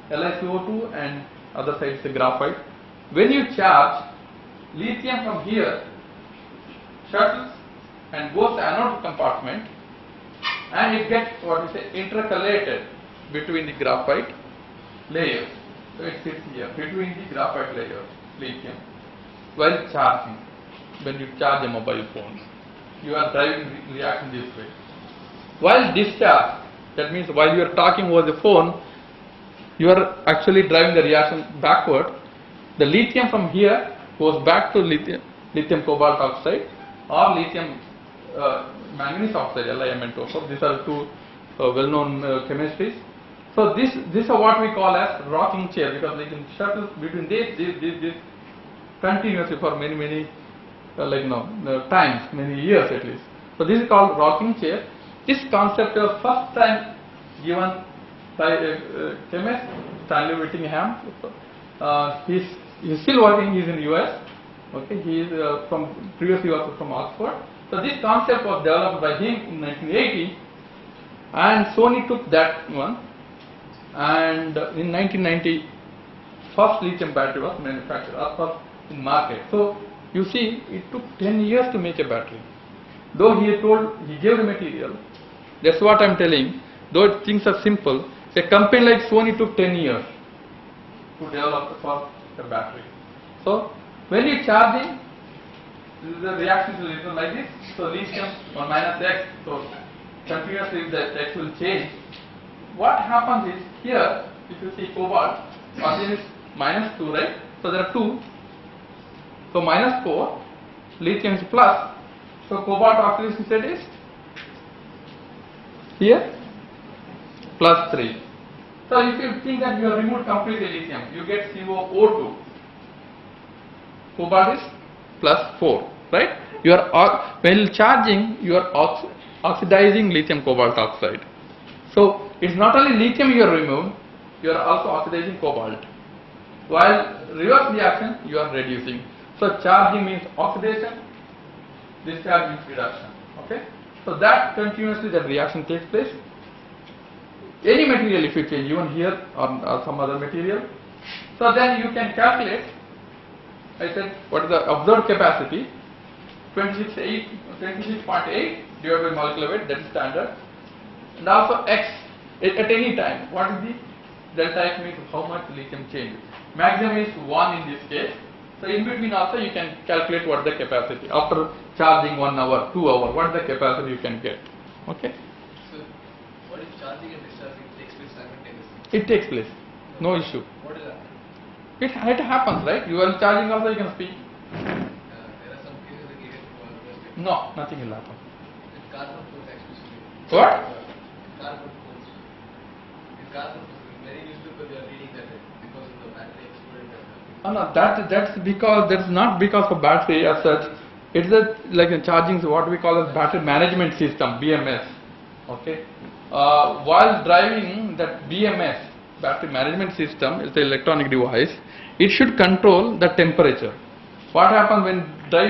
LiCO2 and other side is the graphite. When you charge, lithium from here shuttles and goes to anode compartment, and it gets what we say intercalated between the graphite layers. So it sits here between the graphite layers, lithium, while charging. When you charge a mobile phone, you are driving the reaction this way. While discharge, that means while you are talking over the phone, you are actually driving the reaction backward. The lithium from here goes back to lithium cobalt oxide or lithium manganese oxide, LiMn2O4. These are two well-known chemistries. So this is what we call as rocking chair, because they can shuttle between this continuously for many times, many years at least. So this is called rocking chair. This concept was first time given by a chemist, Stanley Whittingham. He's still working. He's in US. Okay, he is previously was from Oxford. So this concept was developed by him in 1980, and Sony took that one. And in 1990, first lithium battery was manufactured, or first in market. So you see, it took 10 years to make a battery. Though he gave the material. That's what I'm telling. Though things are simple, a company like Sony took 10 years to develop the first battery. So when you charging, the reaction is like this. So lithium or minus X, so continuously the X will change. What happens is here, if you see cobalt, again is minus 2, right? So there are 2. So minus 4, lithium is plus. So cobalt oxidation state is here plus 3. So if you think that you have removed completely lithium, you get COO2. Cobalt is plus 4, right? You are when charging, you are oxidizing lithium cobalt oxide. So it's not only lithium you are removed, you are also oxidizing cobalt. While reverse reaction, you are reducing. So charging means oxidation, discharge means reduction. Okay? So that continuously the reaction takes place. Any material if you change, even here or some other material. So then you can calculate, I said, what is the observed capacity? 26.8 divided by molecular weight, that is standard. And also X at any time. What is the delta X means how much lithium change? Maximum is 1 in this case. So in between also you can calculate what the capacity. After charging 1 hour, 2 hour, what is the capacity you can get. Okay? So, what if charging and discharging takes place simultaneously? It takes place. No issue. What is that? It happens, right? You are charging also you can speak. There are some cases that get burst. No, nothing will happen. With carbon force especially. What? Carbon force. With carbon force, many newspapers they are reading that because of the battery exploded. Oh, no, that's because that's not because of battery as such. It's like a charging, what we call as battery management system, BMS. Okay. While driving that BMS, battery management system, is the electronic device. It should control the temperature. What happens when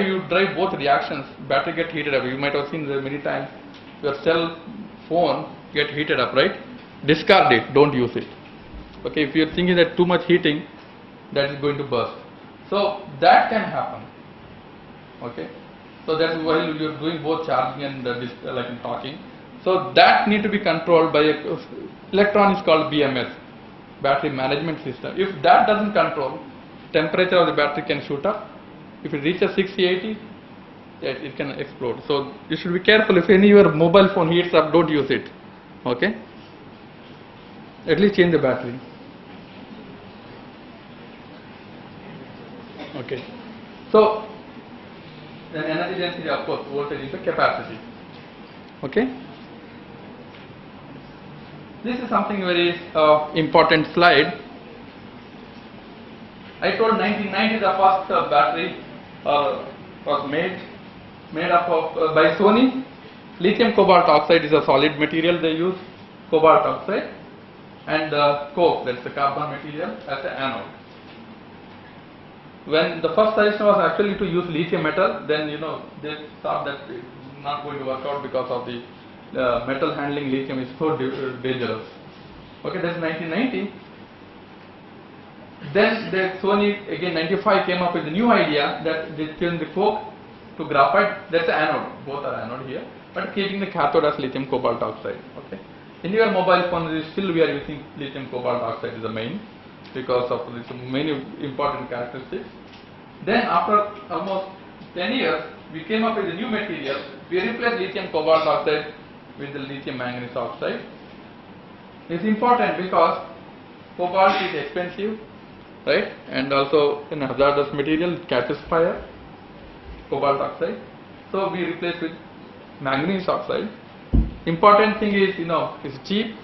you drive both reactions? Battery get heated up. You might have seen many times your cell phone get heated up, right? Discard it. Don't use it. Okay. If you're thinking that too much heating, that is going to burst. So that can happen. Okay. So that's while you're doing both charging and like talking. So that need to be controlled by a electronics called BMS, battery management system. If that doesn't control, temperature of the battery can shoot up. If it reaches 60-80, it can explode. So you should be careful. If any your mobile phone heats up, don't use it. Okay. At least change the battery. Okay. So then energy density, of course, voltage into capacity. Okay. This is something very important slide. I told 1990 the first battery was made up of by Sony. Lithium cobalt oxide is a solid material they use, cobalt oxide, and coke, that's the carbon material, as an anode. When the first suggestion was actually to use lithium metal, then they thought that it's not going to work out because of the metal handling lithium is so dangerous. Okay, that's 1990. Then Sony again 95 came up with a new idea that they change the coke to graphite. That's the anode. Both are anode here, but keeping the cathode as lithium cobalt oxide. Okay. In your mobile phone, still we are using lithium cobalt oxide as the main, because of its many important characteristics. Then after almost 10 years, we came up with a new material. We replaced lithium cobalt oxide with the lithium manganese oxide. It's important because cobalt is expensive, right? And also in hazardous material, it catches fire, cobalt oxide. So we replace with manganese oxide. Important thing is, it's cheap,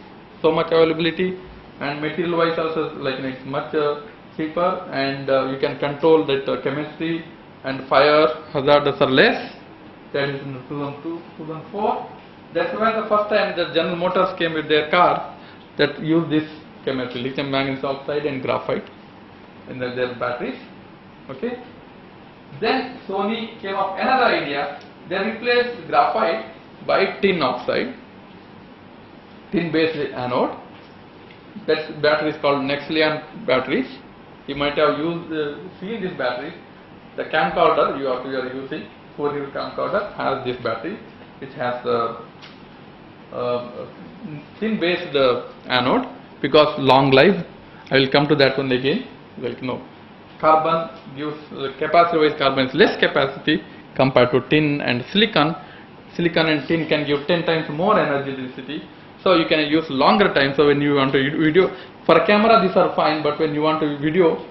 so much availability, and material wise also it's much cheaper, and you can control that chemistry and fire hazards are less. That is in 2002, 2004. That's when the first time the General Motors came with their car that used this chemistry, lithium manganese oxide and graphite in their batteries. Okay. Then Sony came up another idea. They replaced graphite by tin oxide, tin based anode. That battery is called Nexlion batteries. You might have seen these batteries. The camcorder you are using, 4-year camcorder, has this battery, which has tin based anode, because long life. I will come to that one again. Carbon gives capacity wise, carbon is less capacity compared to tin and silicon. silicon and tin can give 10 times more energy density. So you can use longer time. So when you want to video, for a camera these are fine, but when you want to video,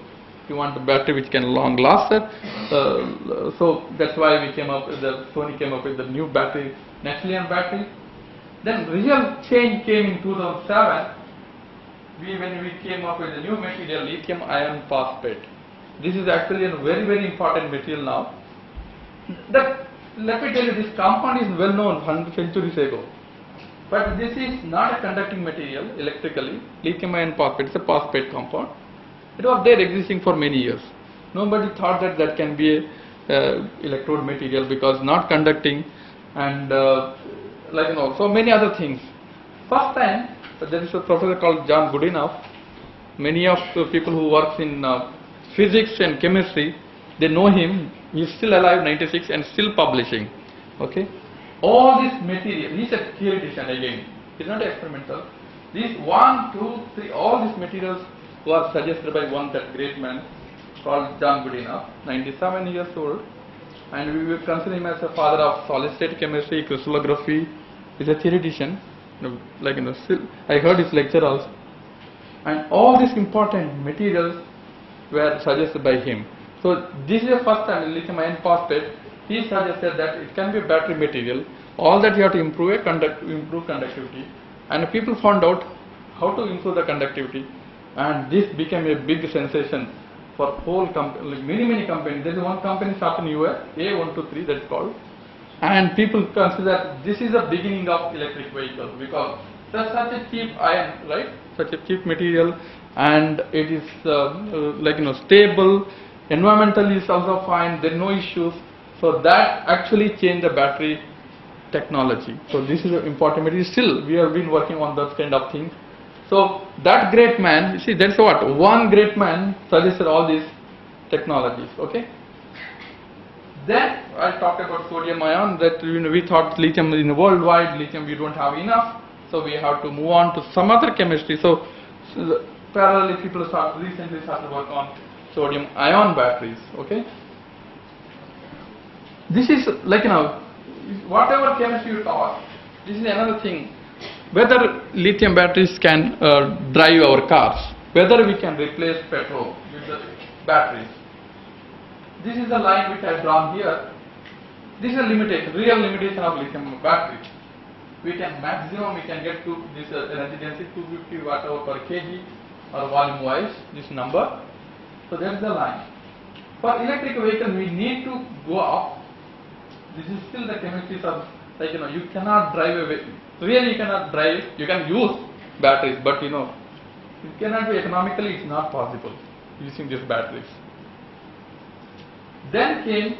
you want a battery which can long last. So that's why we came up with Sony came up with the new battery, Nextlion battery. Then real change came in 2007. When we came up with a new material, lithium iron phosphate. This is actually a very, very important material now. Let me tell you, this compound is well known 100 centuries ago. But this is not a conducting material electrically. Lithium iron phosphate is a phosphate compound. It was there existing for many years. Nobody thought that that can be a electrode material because not conducting and so many other things. First time, there is a professor called John Goodenough. Many of the people who work in physics and chemistry, they know him. He is still alive, 96, and still publishing. Okay, all this material. He is a theoretician again. He is not experimental. These 1, 2, 3, all these materials were suggested by that great man called John Goodenough, 97 years old, and we will consider him as a father of solid state chemistry, crystallography. He is a theoretician. Still, I heard his lecture also, and all these important materials were suggested by him. So this is the first time in lithium iron phosphate he suggested that it can be a battery material. All that you have to improve conductivity, and people found out how to improve the conductivity, and this became a big sensation for whole many companies. There is one company started in US, A123 that's called. And people consider that this is the beginning of electric vehicles because there's such a cheap iron, right? Such a cheap material, and it is stable. Environmentally is also fine. There are no issues. So that actually changed the battery technology. So this is an important material. Still, we have been working on that kind of thing. So that great man, you see, that's what one great man suggested all these technologies. Okay. Then I talked about sodium ion, that we thought lithium in the worldwide, lithium we don't have enough, so we have to move on to some other chemistry. So parallelly people recently started work on sodium ion batteries. Okay. This is whatever chemistry you taught, this is another thing. Whether lithium batteries can drive our cars, whether we can replace petrol with the batteries. This is the line which I have drawn here. This is a limitation, real limitation of lithium batteries. We can get to this energy density 250 watt-hour per kg or volume wise, this number. So that is the line. For electric vehicles, we need to go up. This is still the chemistry of you cannot drive away. Really, you cannot drive. You can use batteries, but it cannot be economically. It's not possible using these batteries. Then came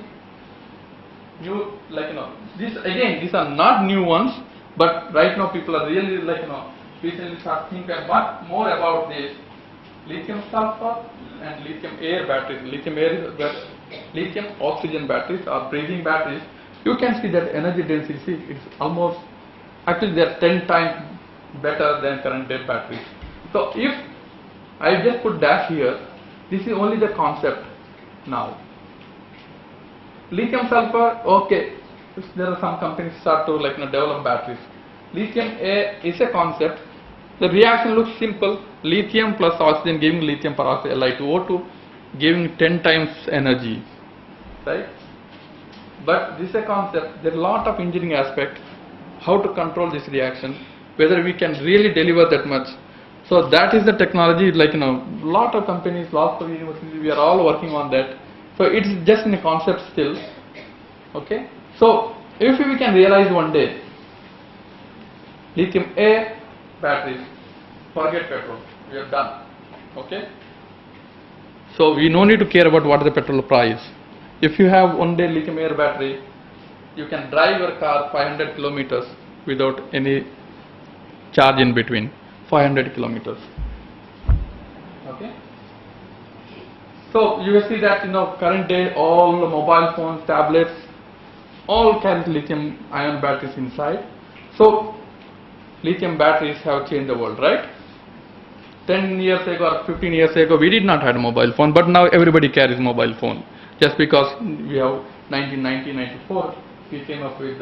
new, these are not new ones, but right now people are really recently start thinking much more about this lithium sulfur and lithium air batteries. Lithium oxygen batteries or breathing batteries. You can see that energy density, it's almost, actually they are 10 times better than current day batteries. So if I just put dash here, this is only the concept now. Lithium sulfur, okay, there are some companies start to develop batteries. Lithium air is a concept. The reaction looks simple. Lithium plus oxygen giving lithium peroxide Li2O2 giving 10 times energy, right? But this is a concept. There are a lot of engineering aspect. How to control this reaction, whether we can really deliver that much. So that is the technology. Lot of companies, lots of universities, we are all working on that. So it's just in a concept still. Okay. So if we can realize one day, lithium air batteries, forget petrol. We are done. Okay. So we no need to care about what the petrol price. If you have one day lithium air battery, you can drive your car 500 kilometers without any charge in between. 500 kilometers. Okay. So you will see that current day all the mobile phones, tablets, all carry lithium ion batteries inside. So lithium batteries have changed the world, right? 10 years ago or 15 years ago we did not have a mobile phone, but now everybody carries mobile phone. Just because we have 1990, 94, we came up with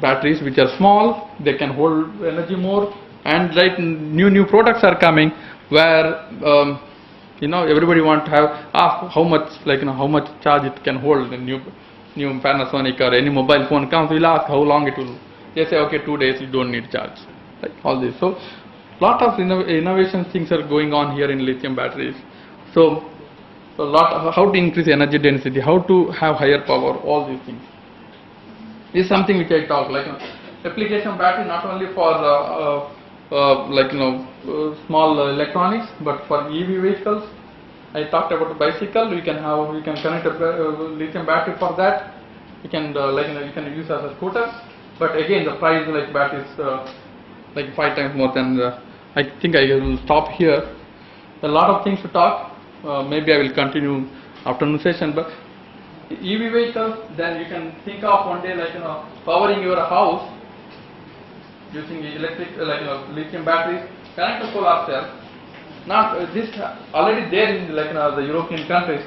batteries which are small, they can hold energy more, and like new products are coming where everybody want to have how much how much charge it can hold. The new Panasonic or any mobile phone comes, we'll ask how long it will. They say okay, 2 days you don't need charge. Like all this. So lot of innovation things are going on here in lithium batteries. So how to increase energy density, how to have higher power, all these things. This is something which I talk application battery not only for small electronics, but for EV vehicles. I talked about the bicycle. We can connect a lithium battery for that. You can you can use as a scooter. But again, the price battery is 5 times more than. I think I will stop here. A lot of things to talk. Maybe I will continue afternoon session. But EV vehicles, then you can think of one day powering your house using electric lithium batteries, connect to solar cell. Not this already there in the European countries.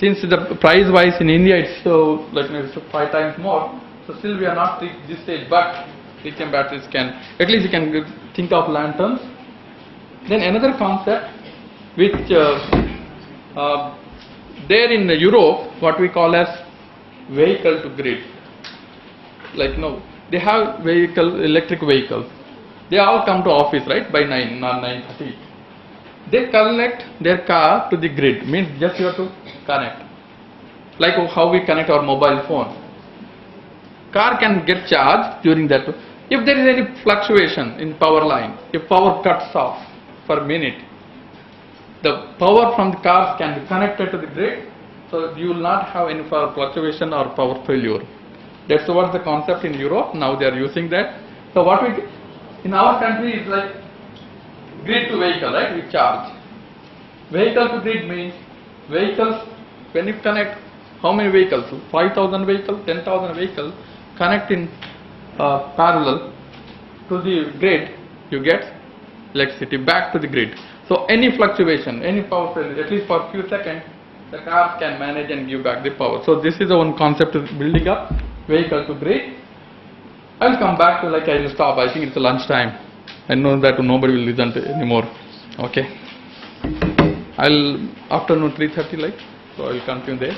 Since the price wise in India it's so it's 5 times more, so still we are not reached this stage. But lithium batteries can, at least you can think of lanterns. Then another concept which there in Europe, what we call as vehicle to grid. They have electric vehicles. They all come to office right by 9:30. They connect their car to the grid. Means just you have to connect. Like how we connect our mobile phone. Car can get charged during that. If there is any fluctuation in power line, if power cuts off for a minute, the power from the cars can be connected to the grid, so you will not have any power fluctuation or power failure. That's what the concept in Europe. Now they are using that. So what we in our country is like grid to vehicle, right? We charge. Vehicle to grid means vehicles. When you connect, how many vehicles? 5,000 vehicles, 10,000 vehicles connect in parallel to the grid. You get electricity back to the grid. So any fluctuation, any power failure, at least for a few seconds, the cars can manage and give back the power. So this is the one concept of building up vehicle to grid. I will come back to I will stop. I think it's lunch time. I know that nobody will listen to anymore. Okay. I'll afternoon 3:30 so I will continue there.